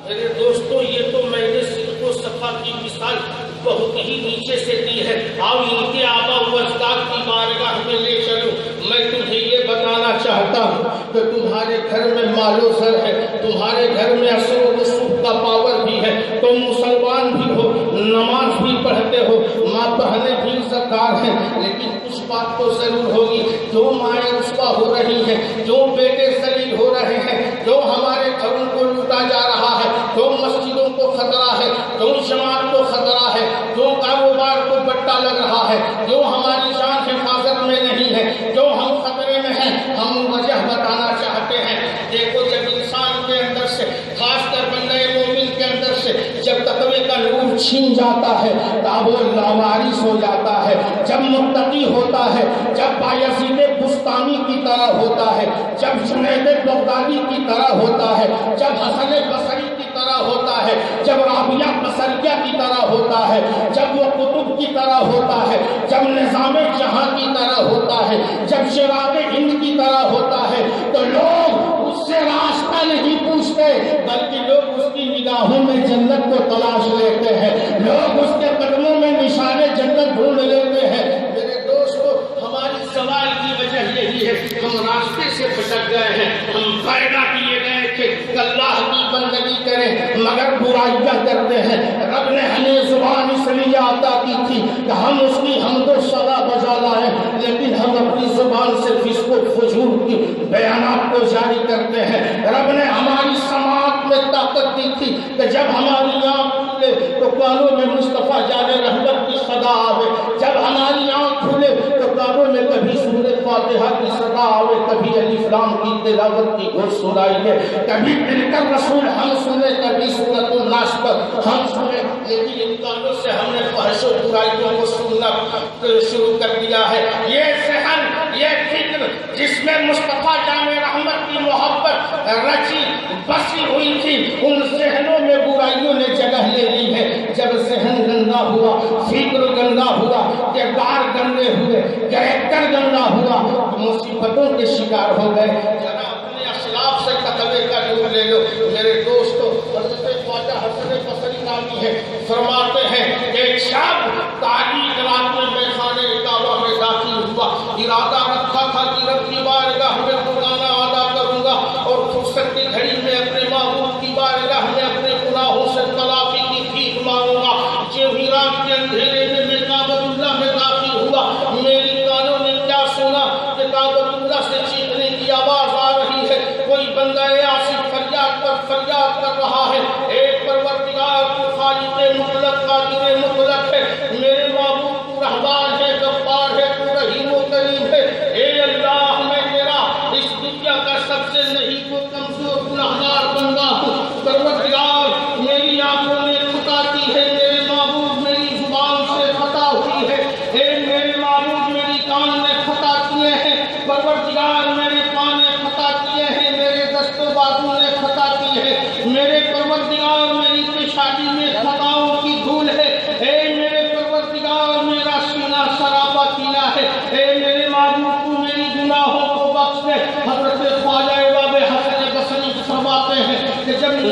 میرے دوستو، یہ تو میں نے صدق و صفا کی مثال بہت ہی نیچے سے دی ہے۔ آؤ ان کے آبا و اجداد کی بارگاہ میں لے چلو۔ میں تمہیں یہ بتانا چاہتا ہوں کہ تمہارے گھر میں مال و زر ہے، تمہارے گھر میں اثر و رسوخ کا پاور بھی ہے، تم مسلمان بھی ہو، نماز بھی پڑھتے ہو، ماں بہنیں بھی عزتدار ہیں، لیکن کچھ بات تو ضرور ہوگی۔ جو مائیں رسوا ہو رہی ہیں، جو بیٹے ذلیل ہو رہے ہیں، جو ہمارے گھروں کو لوٹا جا رہا ہے، جو مسجدوں کو خطرہ ہے، جو جماعت کو خطرہ ہے، جو کاروبار کو بٹا لگ رہا ہے، جو ہماری جان حفاظت میں نہیں ہے، جو ہم خطرے میں ہیں، ہم وجہ بتانا چاہتے ہیں۔ دیکھو، جب انسان کے اندر سے، خاص کر بندہ مومن کے اندر سے جب تقوی کا نور چھین جاتا ہے تو وہ لاوارث ہو جاتا ہے، جب متقی ہوتا ہے، جب بایزید بستانی کی طرح ہوتا ہے، جب جنید بغدادی کی طرح ہوتا ہے، جب حسن بصری کی طرح ہوتا ہے، جب رابعہ بصریہ کی طرح ہوتا ہے، جب وہ قطب کی طرح ہوتا ہے، جب نظام جہاں کی طرح ہوتا ہے، جب شراغ ہند کی طرح ہوتا ہے، تو لوگ اس سے راستہ نہیں پوچھتے، بلکہ لوگ اس کی نگاہوں میں جنت کو تلاش لیتے ہیں، لوگ اس کے قدموں میں نشان جنت ڈھونڈ لیتے ہیں۔ میرے دوستو، ہماری سوال کی وجہ یہی ہے، ہم راستے سے بھٹک گئے ہیں، ہم پیدا کیے گئے تھے کہ اللہ کی بندگی کریں مگر برائیاں کرتے ہیں۔ رب نے ہمیں زبان اس لیے عطا کی تھی کہ ہم اس کی حمد و ثنا بجا لائیں، لیکن ہم اپنی زبان سے فسق و فجور کی بیانات کو جاری کرتے ہیں۔ رب نے ہماری سماعت میں طاقت دی تھی کہ جب ہماری آنکھ کھلے تو کانوں میں مصطفیٰ جان رحمت کی صدا آوے، جب ہماری آنکھ کھلے تو کانوں میں کبھی سورۃ فاتحہ کی صدا آوے، کبھی الف لام کی تلاوت کی گھڑ سنائی ہے، کبھی تلک الرسول ہم سنے، کبھی سورۃ الناس پر ہم سنے، لیکن ان کانوں سے ہم نے فحش و برائیوں کو سننا شروع کر دیا ہے۔ یہ ذہن، یہ فکر جس میں مصطفیٰ جان رحمت کی محبت رچی بسی ہوئی تھی، ان ذہنوں میں برائیوں نے جگہ لے لی ہے۔ جب ذہن گندا ہوا، فکر گندا ہوا، کردار گندے ہوئے، کریکٹر گندا ہوا، تو مصیبتوں کے شکار ہو گئے۔ ذرا اپنے اسلاف سے تقوی کا نور لے لو۔ میرے دوستو، حضرت خواجہ حسن بصری نامی ہے، فرماتے ہیں ایک شب تاریک رات میں میخانے کعبہ میں داخل ہوا، ارادہ رکھا تھا کہ رب کی بارگاہ میں قربانہ ادا کروں گا اور فرصت کی گھڑی میں اپنے معبود کی بارگاہ میں اپنے گناہوں سے معافی کی بھیک مانگوں گا۔ جو ہی رات کے اندھیرے میں کعبۃ اللہ میں داخل ہوا، میری کانوں نے کیا سنا کہ کعبۃ اللہ سے چیخنے کی آواز آ رہی ہے، کوئی بندہ عاصی فریاد پر فریاد کر رہا ہے، اے پروردگار تو خالق مطلق قادر مطلق ہے، میرے معبود تو رحمان ہے، غفار ہے، تو رحیم و کریم ہے، اے اللہ میں تیرا اس دنیا کا سب سے نہیں کو کمزور گنہگار بندہ ہوں، پروردگار میری آنکھوں نے خطا کی ہے، میرے معبود میری زبان سے خطا ہوئی ہے، اے میرے معبود میری کان نے خطا کیے ہیں، پروردگار میرے پاؤں نے خطا کیے ہیں، میرے دست و بازو نے خطا کی ہے، میرے پروردگار میری پیشانی میں خطاؤں کی دھول ہے، اے میرے پروردگار میرا سینہ شرابہ پینا ہے، اے میرے معبود تو میری گناہوں کو بخش دے۔ حضرت خواجہ باب حسن بصری فرماتے ہیں کہ جب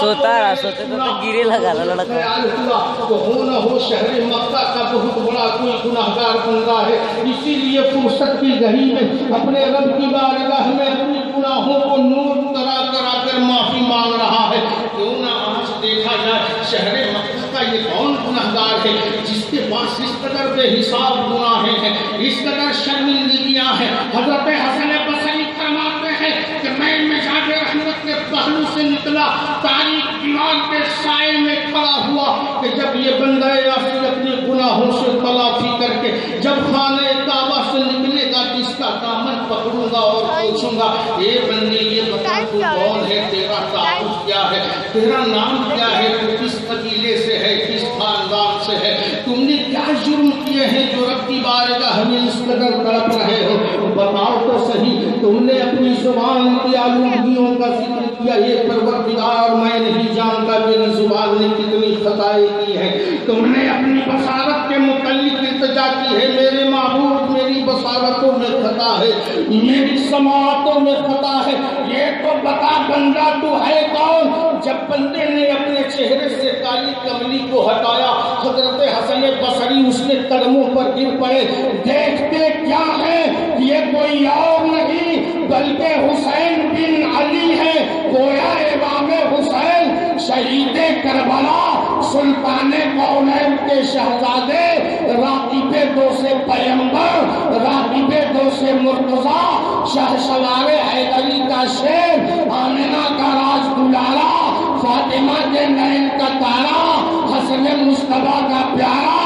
سوتے تو گیرے لگا لڑکا تو ہو نہ ہو شہر مکہ کا بہت بڑا کوئی گناہگار بندہ ہے، اسی لیے فرصت کی گھڑی میں اپنے رب کی بارگاہ میں اپنی گناہوں کو نور کرا کرا کر معافی مانگ رہا ہے۔ کیوں نہ آج دیکھا جائے شہر مکہ کا یہ کون گناہگار ہے جس کے پاس اس قدر بے حساب گناہیں ہیں، اس قدر شرمندگیاں ہیں۔ حضرت حسن بصری فرماتے ہیں کہ میں مزاج رحمت کے پہلو سے نکلا، تاریخ دیوار کے سائے میں کھڑا ہوا کہ جب یہ بندہ عاصی اپنے گناہوں سے تلافی کر کے جب خانہ کعبہ سے نکلے گا تو اس کا دامن پکڑوں گا اور پوچھوں گا، اے بندے یہ بتا تو کون ہے، تیرا تعارف کیا ہے، تیرا نام کیا ہے، تو کس قبیلے سے ہے، کس خاندان سے ہے، تم نے کیا جرم کیے ہیں جو رب کی بارگاہ میں اس قدر تڑپ رہے ہو، بتاؤ تو صحیح۔ تم نے اپنی زبان کی آلودگیوں کا ذکر کیا، یہ پروردگار میں نہیں جانتا میری زبان نے کتنی خطائیں کی ہیں۔ تم نے اپنی بصارت کے متعلق التجا کی ہے، میرے معبود میری بصارتوں میں خطا ہے، میری سماعتوں میں خطا ہے، یہ تو بتا بندہ تو ہے کون؟ جب بندے نے اپنے چہرے سے کالی کملی کو ہٹایا، حضرت حسن بصری اس کے قدموں پر گر پڑے، دیکھتے کیا ہے؟ یہ کوئی اور نہیں بلکہ حسین بن علی ہے، گویا امام حسین شہید کربلا، سلطان کونین کے شہزادے، راقب دو سے پیمبر، راقب دو سے مرتضی، شاہ سوار حیدری کا شیر، آمنہ کا راج دلارا، فاطمہ کے نین کا تارا، حسن مصطفیٰ کا پیارا،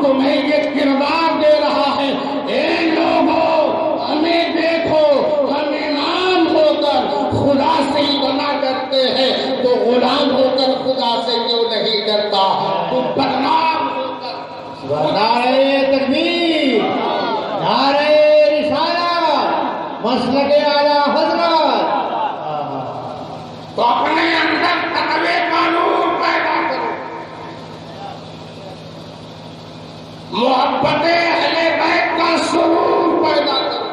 تمہیں یہ کردار دے رہا ہے۔ اے لوگوں ہمیں دیکھو، ہم امام ہو کر خدا سے ہی بنا کرتے ہیں تو غلام ہو کر خدا سے کیوں نہیں ڈرتا؟ تو بدنام ہو کر نعرہ تکبیر، نعرہ رسالت، مسلک اعلیٰ حضرت، تو اپنے اندر تقوی کا نور پیدا کرو، محبت اہل بیت کا سرور پیدا کرو،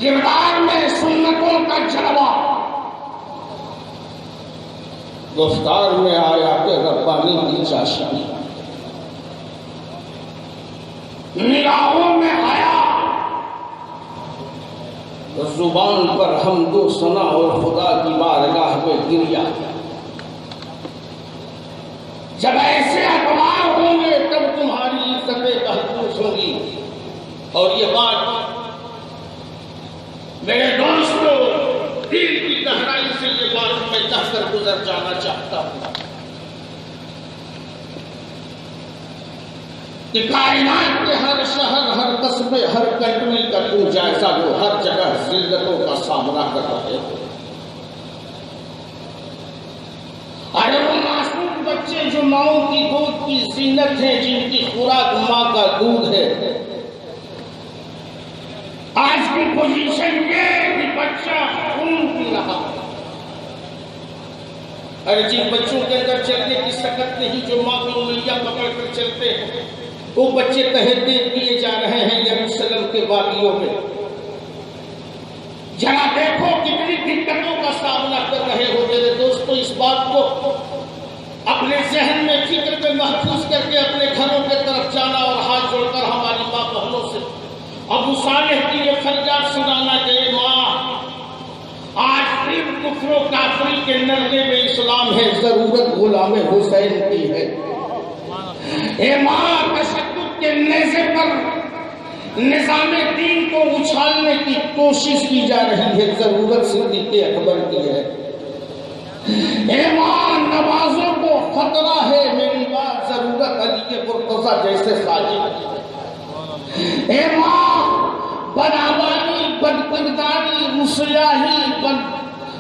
کردار میں سنتوں کا جلوہ، گفتار میں آیات ربانی کی چاشنی، نگاہوں میں حیا، زبان پر حمد و ثنا اور خدا کی بارگاہ میں گریا۔ جب ایسے اخبار ہوں گے تب تمہاری عزتیں محفوظ ہوں گی۔ اور یہ بات میرے دوستوں دل کی گہرائی سے یہ بات میں کہہ کر گزر جانا چاہتا ہوں کہ کائنات کے ہر شہر، ہر قصبے، ہر کنٹری کا تم جائزہ لو، ہر جگہ ذلتوں کا سامنا کر رہے ہو۔ ارے وہ معصوم بچے جو ماؤں کی گود کی زینت ہیں، جن کی خوراک ماں کا دودھ ہے، آج کی پوزیشن یہ کہ بچہ خون پی رہا ہے۔ ارے جن بچوں کے اندر چلنے کی سکت نہیں، جو ماں کی انگلیاں پکڑ کر چلتے ہیں، وہ بچے تہتے کیے جا رہے ہیں یروشلم کے وادیوں میں۔ ذرا دیکھو کتنی دقتوں کا سامنا کر رہے ہو میرے دوستو۔ اس بات کو اپنے ذہن میں فکر میں محفوظ کر کے اپنے گھروں کے طرف جانا اور ہاتھ جوڑ کر ہماری ماں بہنوں سے ابو صالح کی یہ فریاد سنانا کہ اے ماں، آج پھر کفر و کافری کے نرغے میں اسلام ہے، ضرورت غلام حسین کی ہے۔ اے ماں، تشدد کے نیزے پر نظام دین کو اچھالنے کی کوشش کی جا رہی ہے، ضرورت صدیق اکبر کی ہے۔ اے ماں، نمازوں کو خطرہ ہے، میری بات ضرورت علی مرتضیٰ جیسے خاجہ کی ہے۔ اے ماں، بدعمالی، بدکرداری، رسوائی،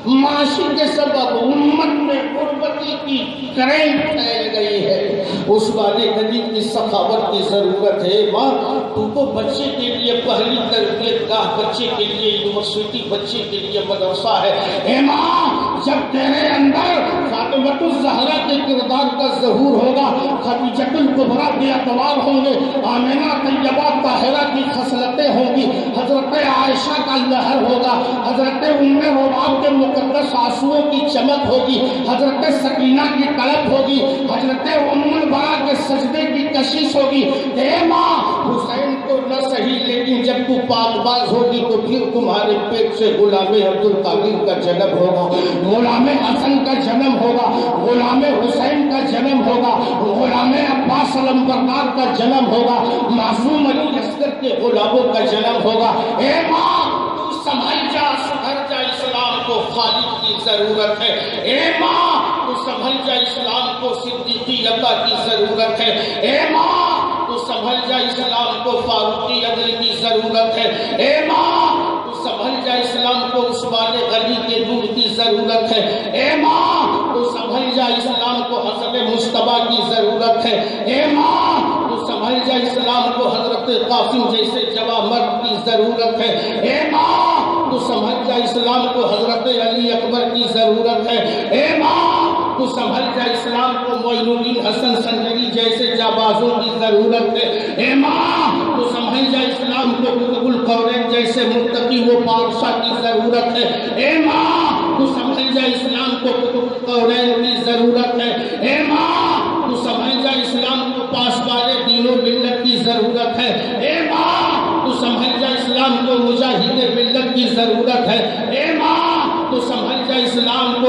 معاشی کے سبب امت میں غربتی کی کرنٹ پھیل گئی ہے۔ اس والے نبی کی سخاوت کی ضرورت ہے۔ ماں، تو بچے کے لیے پہلی تربیت گاہ، بچے کے لیے یونیورسٹی، بچے کے لیے مدرسہ ہے۔ اے ماں، جب تیرے اندر فاطمۃ الزہرا کے کردار کا ظہور ہوگا، خدیجہ الکبریٰ کے اطوار ہوں گے، آمنہ طیبہ طاہرہ کی خصلتیں ہوں گی، حضرت عائشہ کا لہر ہوگا، حضرت ام رواب کے مقدس آنسوؤں کی چمک ہوگی، حضرت سکینہ کی طلب ہوگی، حضرت ام البرا کے سجدے کی کشش ہوگی۔ اے ماں، حسین تو نہ صحیح لیکن جب تو پاک باز ہوگی تو پھر تمہارے پیٹ سے غلام عبد القادر کا جنم ہوگا، غلام حسن کا جنم ہوگا، غلام حسین کا جنم ہوگا، غلام عباس علمبردار کا جنم ہوگا، معصوم علی اصغر کے غلاموں کا جنم ہوگا۔ اے ماں، تو سنبھل جا، سدھر جا، اسلام کو خالق کی ضرورت ہے۔ اے ماں، تو سنبھل جا، اسلام کو صدیقیت کی ضرورت ہے۔ اے ماں، تو سنبھل جا، اسلام کو فاروقی عدل کی ضرورت ہے۔ اے ماں، تو سنبھل جا، اسلام کو عثمان غنی کے نور کی ضرورت ہے۔ اے ماں، تو سنبھل جا، اسلام کو حسن مصطفیٰ کی ضرورت ہے۔ اے ماں، تو سنبھل جا، اسلام کو حضرت قاسم جیسے جوان مرد کی ضرورت ہے۔ اے ماں تو سمجھ جا اسلام کو حضرت علی اکبر کی ضرورت ہے۔ اے ماں تو سمجھ جا اسلام کو معین الدین حسن سنجری جیسے جابازوں کی ضرورت ہے۔ اے ماں تو سمجھ جا اسلام کو قطب القولین جیسے متقی و بادشاہ کی ضرورت ہے۔ اے ماں تو سمجھ جا اسلام کو قطب القولین کی ضرورت ہے۔ اے ماں تو سمجھ جا اسلام کو پاسبان دین و ملت کی ضرورت ہے۔ اے ماں تو سمجھ جا اسلام کو مجاہد ملت کی ضرورت ہے۔ اے ماں تو سمجھ جا اسلام کو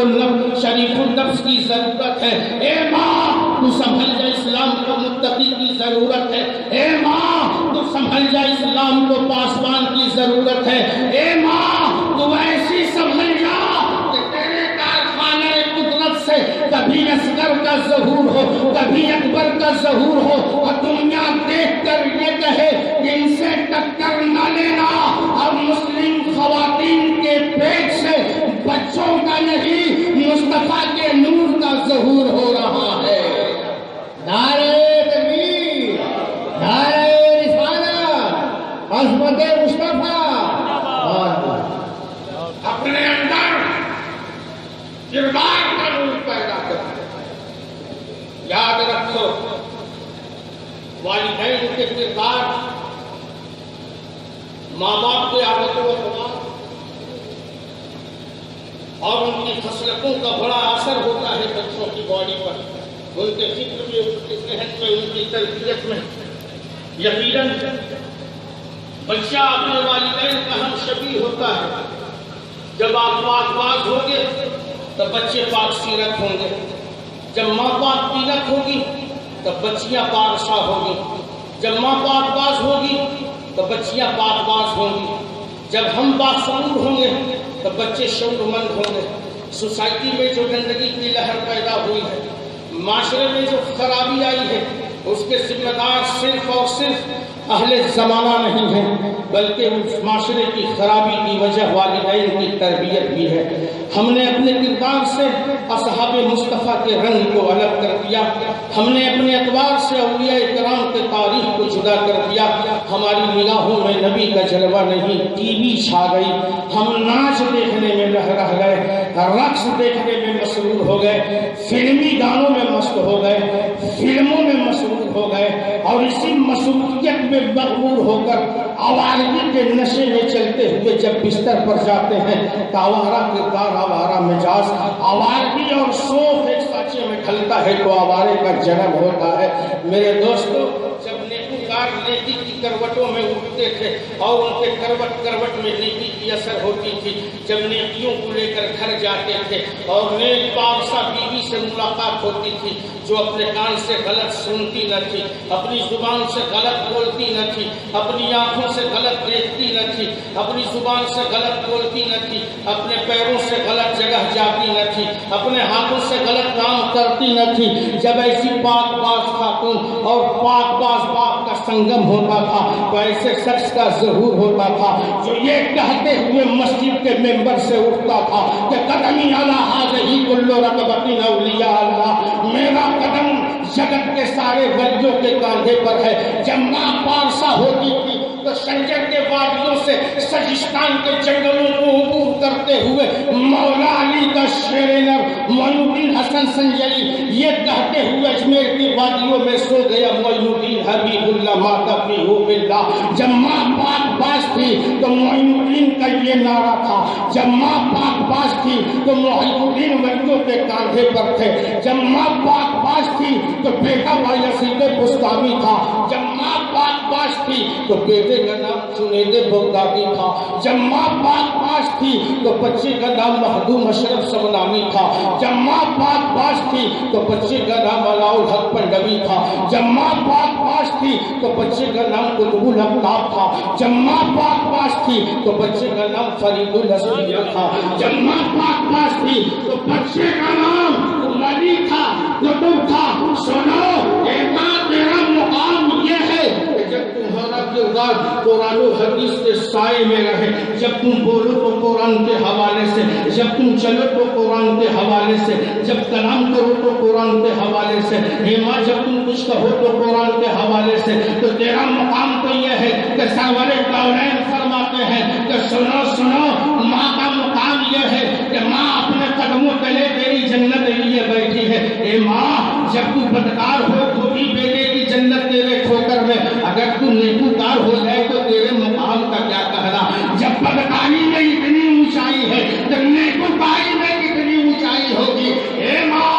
شریف النفس کی ضرورت ہے۔ اے ماں تو سمجھ جا اسلام کو متقی کی ضرورت ہے۔ اے ماں تو سمجھ جا اسلام کو پاسبان کی ضرورت ہے۔ اے ماں تو ایسی سمجھ جا کہ تیرے کارخانے قدرت سے کبھی اصغر کا ظہور ہو، کبھی اکبر کا ظہور ہو، اور دنیا دیکھ کر یہ کہے کہ ان سے ٹکر نہ لینا۔ اب مسلم خواتین کے پیٹ سے بچوں کا نہیں، مصطفیٰ کے نور کا ظہور ہو رہا ہے۔ نعرہ تکبیر، نعرہ رسالت، عظمت مصطفیٰ۔ اپنے اندر کردار کا نور پیدا کرنا۔ یاد رکھو والدین کے کردار، ماں باپ کے عادت و اخلاق اور ان کی خصلتوں کا بڑا اثر ہوتا ہے بچوں کی باڈی پر، ان کے فکر میں، ان کے ذہن میں، ان کی تربیت میں۔ یقیناً بچہ اپنے والدین کا ہم شبیہ ہوتا ہے۔ جب آپ پاک باز ہوگے تو بچے پاک سیرت ہوں گے، جب ماں پاک تینت ہوگی تو بچیاں پارسا ہوگی، جب ماں پاک باز ہوگی تو بچیاں پاک باز ہوں گی، جب ہم باشعور ہوں گے تو بچے شعور مند ہوں گے۔ سوسائٹی میں جو گندگی کی لہر پیدا ہوئی ہے، معاشرے میں جو خرابی آئی ہے، اس کے ذمہ دار صرف اور صرف اہل زمانہ نہیں ہے، بلکہ اس معاشرے کی خرابی کی وجہ والدین کی تربیت بھی ہے۔ ہم نے اپنے کردار سے اصحاب مصطفیٰ کے رنگ کو الگ کر دیا، ہم نے اپنے اعتبار سے اولیاء کرام کے تاریخ کو جدا کر دیا۔ ہماری نگاہوں میں نبی کا جلوہ نہیں، ٹی وی چھا گئی، ہم ناچ دیکھنے میں رہ گئے، رقص دیکھنے میں مسرور ہو گئے، فلمی گانوں میں مست ہو گئے، فلموں میں مسرور ہو گئے، اور اسی مسروریت میں مغرور ہو کر آوارگی کے نشے میں چلتے ہوئے جب بستر پر جاتے ہیں تو آوارہ کردار، آوارہ مجاز، آوارگی اور شوق ایک سانچے میں ڈھلتا ہے تو آوارے کا جنم ہوتا ہے۔ میرے دوستو، جب نیکوکار نیکی کی کروٹوں میں اٹھتے تھے اور ان کے کروٹ کروٹ میں نیکی کی اثر ہوتی تھی، جب نیکیوں کو لے کر گھر جاتے تھے اور نیک پارسا بیوی سے ملاقات ہوتی تھی جو اپنے کان سے غلط سنتی نہ تھی، اپنی زبان سے غلط بولتی نہ تھی، اپنی آنکھوں سے غلط دیکھتی نہ تھی، اپنی زبان سے غلط بولتی نہ تھی، اپنے پیروں سے غلط جگہ جاتی نہ تھی، اپنے ہاتھوں سے غلط کام کرتی نہ تھی، جب ایسی پاک باز خاتون اور پاک باز باپ کا سنگم ہوتا تھا تو ایسے شخص کا ظہور ہوتا تھا جو یہ کہتے ہوئے مسجد کے ممبر سے اٹھتا تھا کہ قدمی علی ھذہ کل رقبۃ اولیاء اللہ، میرا قدم جگت کے سارے ولیوں کے کاندھے پر ہے۔ جب ماں پارسا ہوتی تھی تو سنجر کے وادیوں سے سجستان کے جنگلوں کو عبور کرتے ہوئے مولا علی کا شیر نر معین الدین حسن سنجری یہ کہتے ہوئے اجمیر کی وادیوں میں سو گیا معین الدین حبیب اللہ ماتا فی حب اللہ۔ جب ماں پاک باز تھی تو معین الدین کا یہ نعرہ تھا، جب ماں پاک باز تھی تو معین الدین ولیوں کے کاندھے پر تھے، جب ماں پاک باز تھی تو بیٹا بایزید بستامی تھا، جب ماں پاک باز تھی تو بیٹے کا نام جنید بغدادی تھا، جب ماں پاک باز تھی تو بچے کا نام مخدوم اشرف سمنانی تھا، جب ماں پاک باز تھی تو بچے کا نام علاء الحق پنڈوی تھا، جب ماں پاک باز تھی تو بچے کا نام قطب الحق تھا، جب ماں پاک باز تھی تو بچے کا نام فرید الاسمیہ تھا، جب ماں پاک باز تھی تو بچے کا نام ولی تھا، قطب تھا۔ سنو اے ماں، تیرا مقام یہ ہے کہ جب تمہارا کردار قرآن و حدیث کے سائے میں رہے، جب تم بولو تو قرآن کے حوالے سے، جب تم چلو تو قرآن کے حوالے سے، جب کلام کرو تو قرآن کے حوالے سے، اے ماں جب تم کچھ کہو تو قرآن کے حوالے سے، تو تیرا مقام تو یہ سرور کونین فرماتے ہیں کہ سنو سنو، ماں کا مقام یہ ہے کہ ماں اپنے قدموں تلے تیری جنت لیے بیٹھی ہے۔ اے ماں، جب تو بدکار ہو تو بھی بیٹے کی جنت تیرے ٹھوکر میں، اگر تو نیکوکار ہو جائے تو تیرے مقام کا کیا کہنا۔ جب بدکاری میں اتنی اونچائی ہے تو نیکوکاری میں کتنی اونچائی ہوگی۔ اے ماں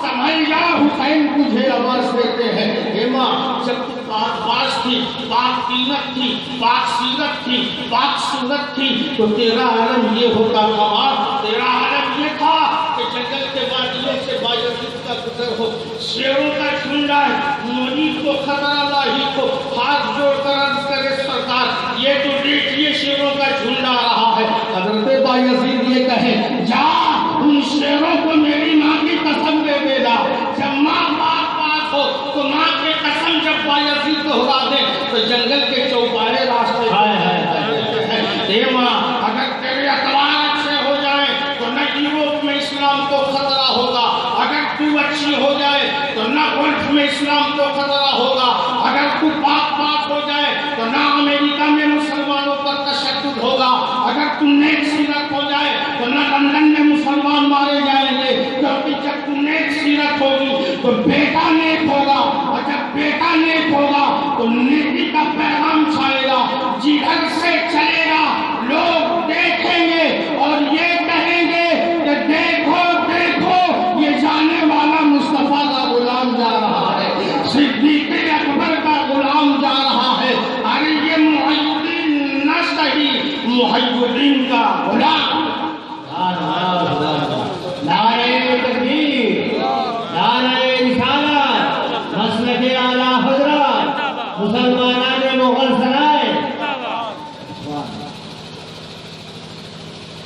سمیہ حسین تجھے آواز دیتے ہیں۔ اے ماں، جب تو پاک تھی، پاک قیمت تھی، پاک سیرت تھی، پاک سنت تھی، تو تیرا عالم یہ ہوتا تھا، تیرا عالم یہ تھا کہ جنگل کے وادیوں سے بایزید کا گزر ہو، شیروں کا جھنڈ آئے، منیب کو خطرہ لاہی کو ہاتھ جوڑ کر عرض کرے سرکار یہ تو دیکھیے شیروں کا جھنڈ آ رہا ہے۔ حضرت بایزید یہ کہے جا ان شیروں کو میری ماں کی قسم دے دینا۔ جب ماں پاک پاک ہو تو ماں کی قسم جب بایزید دہرا دے تو جنگل کے چوپائے راستے اے ماں، اگر تیرے اخبار اچھے ہو جائے تو نہ یورپ میں اسلام کو خطرہ ہوگا، اگر تو اچھی ہو جائے تو نہ گلف میں اسلام کو خطرہ ہوگا، اگر تو پاک پاک ہو جائے تو نہ امریکہ میں مسلمانوں پر تشدد ہوگا، اگر تو نیک سیرت ہو جائے تو نہ لندن میں مسلمان مارے جائیں گے، کیونکہ جب تو نیک سیرت ہوگی تو بیٹا نیک ہوگا، اور جب بیٹا نیک ہوگا تو نیکی کا پیغام چھائے گا، جدھر سے چلے گا لوگ دیکھیں گے اور یہ کہیں گے کہ دیکھو دیکھو یہ جانے والا مصطفیٰ کا غلام جا رہا ہے، صدیق اکبر کا غلام جا رہا ہے، ارے یہ محی الدین نہ صحیح محی الدین کا غلام۔ نعرہ تکبیر، نعرہ رسالت، مسلک اعلی حضرت، مسلمانان مغل سرائے۔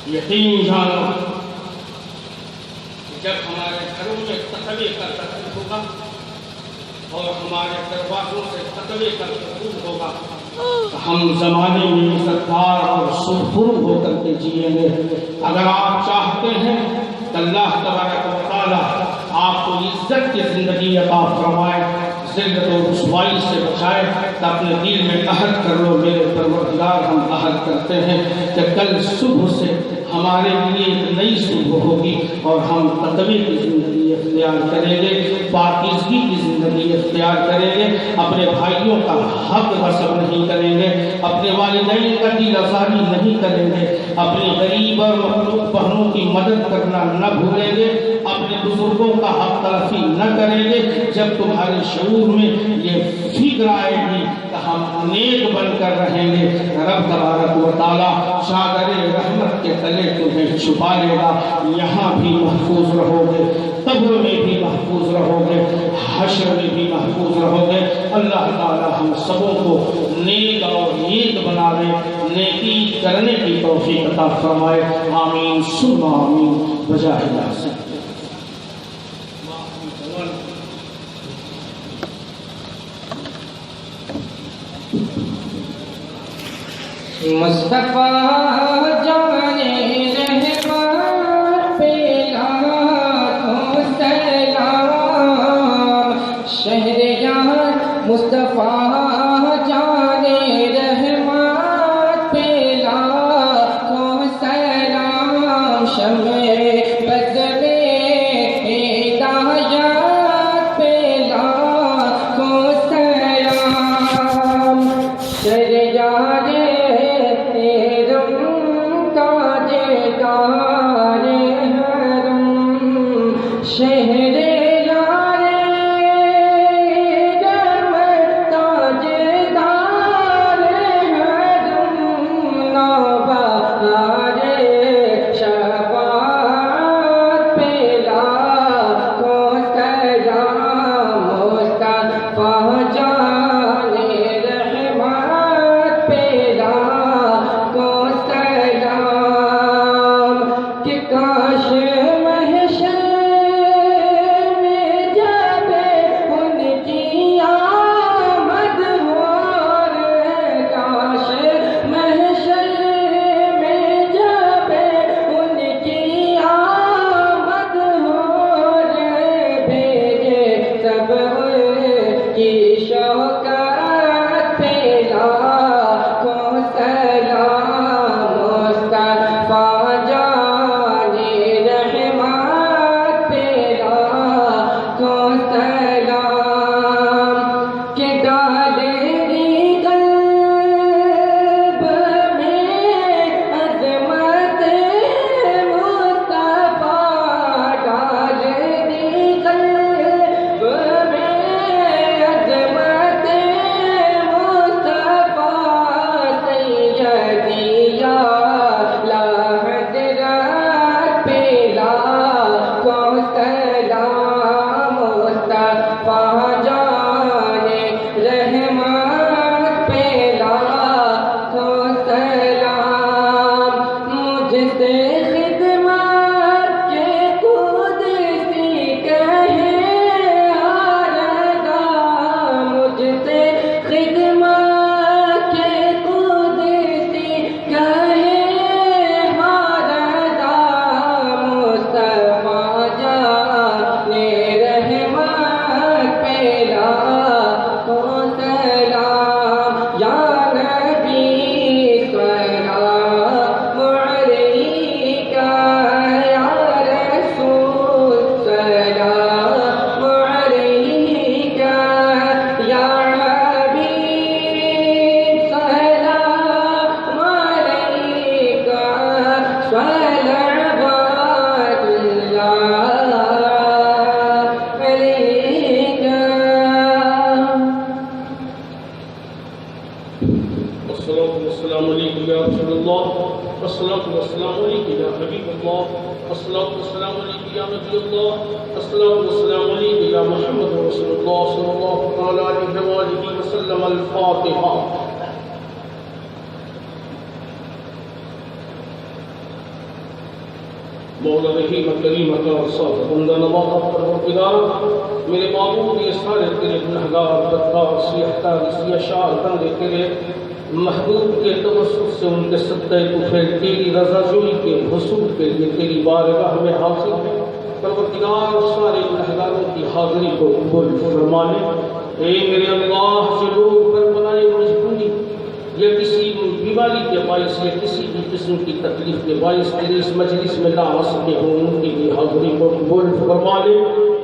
یقین جانو جب ہمارے گھروں میں تقوی کا تقریر ہوگا اور ہمارے دروازوں سے تقوی کا تقریر ہوگا تو ہم زمانے میں عزتدار اور سرخرو ہو کر کے جئیں گے۔ اگر آپ چاہتے ہیں کہ اللہ تبارک و تعالیٰ آپ کو عزت کی زندگی عطا فرمائے، ذلت و رسوائی سے بچائے، تو اپنے دل میں عہد کر لو میرے پروردگار ہم عہد کرتے ہیں کہ کل صبح سے ہمارے لیے ایک نئی صبح ہوگی اور ہم تقوی کی زندگی اختیار کریں گے، پاکیزگی کی زندگی اختیار کریں گے، اپنے بھائیوں کا حق غصب نہیں کریں گے، اپنے والدین کا دل آزاری نہیں کریں گے، اپنے غریب اور مخلوق بہنوں کی مدد کرنا نہ بھولیں گے، اپنے بزرگوں کا حق تلفی نہ کریں گے۔ جب تمہارے شعور میں یہ فکر آئے گی کہ ہم نیک بن کر رہیں گے، رب تبارک و تعالیٰ چادر رحمت کے تلے تمہیں چھپا لے گا، یہاں بھی محفوظ رہو گے، قبر میں بھی محفوظ رہو گے، حشر میں بھی محفوظ رہو گے۔ اللہ تعالیٰ ہم سبوں کو نیک اور نیک بناوے، نیکی کرنے کی توفیق عطا فرمائے، آمین ثم آمین بجاہ اللہ۔ مصطفیٰ جانے رحمت پہ لاکھوں سلام، شہریار مصطفیٰ جانے رحمت پہ لاکھوں سلام، شمع بد میں ہدایت پہ لاکھوں سلام، شہریار شہر یار رحمت تاج دار حرم، نوبہار شفاعت پہ لاکھوں سلام، مصطفیٰ جانے رحمت پہ لاکھوں سلام، کہ کاش الصلاة والسلام عليك يا رسول الله الصلاة والسلام عليك يا حبيب الله الصلاة والسلام عليك يا نبي الله الصلاة والسلام عليك يا محمد رسول الله صلى الله عليه وآله وسلم الفاتحة مولا رحیم کریم کا صاحب بندہ نواز پروردگار میرے معبود یہ سارے تیرے گنہگار بدکار سیاہکار سیاہشار بندے تیرے محبوب کے توسط سے ان کے صدقے کو پھر تیری رضا جوئی کے حصول کے لیے تیری بارگاہ میں حاضر ہے پروردگار سارے گنہگاروں کی حاضری کو قبول فرمانے اے میرے اللہ ضرور پر بنائے مجبوری یا کسی بیماری کے باعث یا کسی بھی قسم کی تکلیف کے باعث تیری اس مجلس میں لا آ سکے ہوں ان کی بھی حاضری کو قبول فرما لے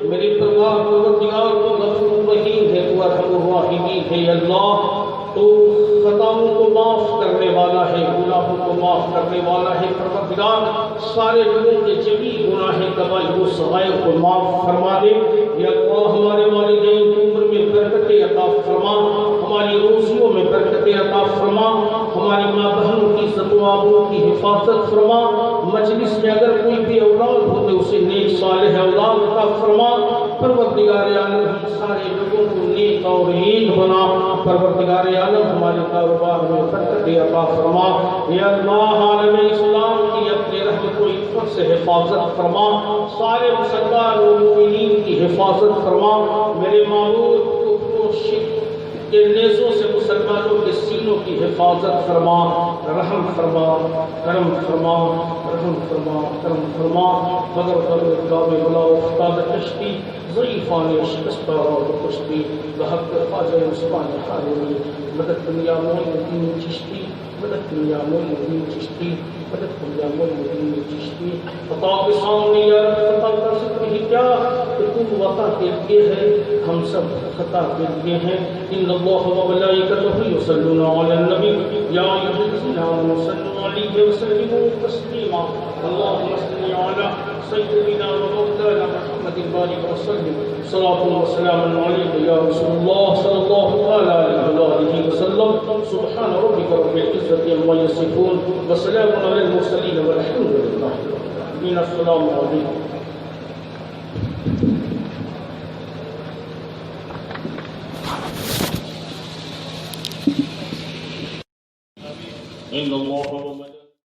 میرے پروار پروردگار تو غفور رحیم ہے تو ارحم الراحمین ہے اللہ تو خطاؤں کو معاف کرنے والا ہے گناہوں کو معاف کرنے والا ہے پروردگار سارے لوگوں کے جمیع گناہ کبائر و صغائر کو معاف فرما دے یا اللہ ہمارے والدین کی عمر میں برکت عطا فرما ہماری روزیوں میں برکت عطا فرما ہماری ماں بہنوں کی عزت و آبرو کی حفاظت فرما مجلس میں اگر کوئی بھی اولاد ہو تو اسے نیک صالح اولاد عطا فرما پروردگار عالم ہم سارے لوگوں کو نیک اور ایک بنا پروردگار عالم ہمارے کاروبار میں برکت عطا فرما یا اللہ عالم اسلام کی اپنے رحمت و عفت سے حفاظت فرما سارے مسلمان و مومنین کی حفاظت فرما میرے معبود کو شرک کے نیزوں سے مسلمانوں کے سینوں کی حفاظت فرما رحم فرما کرم فرما رحم فرما کرم فرما مگر باب بلا افتاد کشتی ضعیفان شکستہ اور کشتی بحق خواجہ عثمان حاروی مدد دنیا معین الدین چشتی مدد دنیا معین الدین چشتی مدد دنیا معین الدین چشتی خطا کے سامنے یا خطا کر سکتے ہی کیا کہ تو وطا کے لیے ہے ہم سب خطا کے لیے ہیں ان اللہ و ملائکتہ یصلون علی النبی یا ایھا الذین آمنوا صلوا علیہ وسلموا تسلیما اللهم صل علی سیدنا و مولانا محمد بارک وسلم صلاۃ و سلام علیک یا رسول اللہ صلی اللہ علیہ وسلم سبحان ربک رب العزة عما یصفون وسلام علی المرسلین والحمد للہ رب العالمین السلام علیکم إن الله وملائكته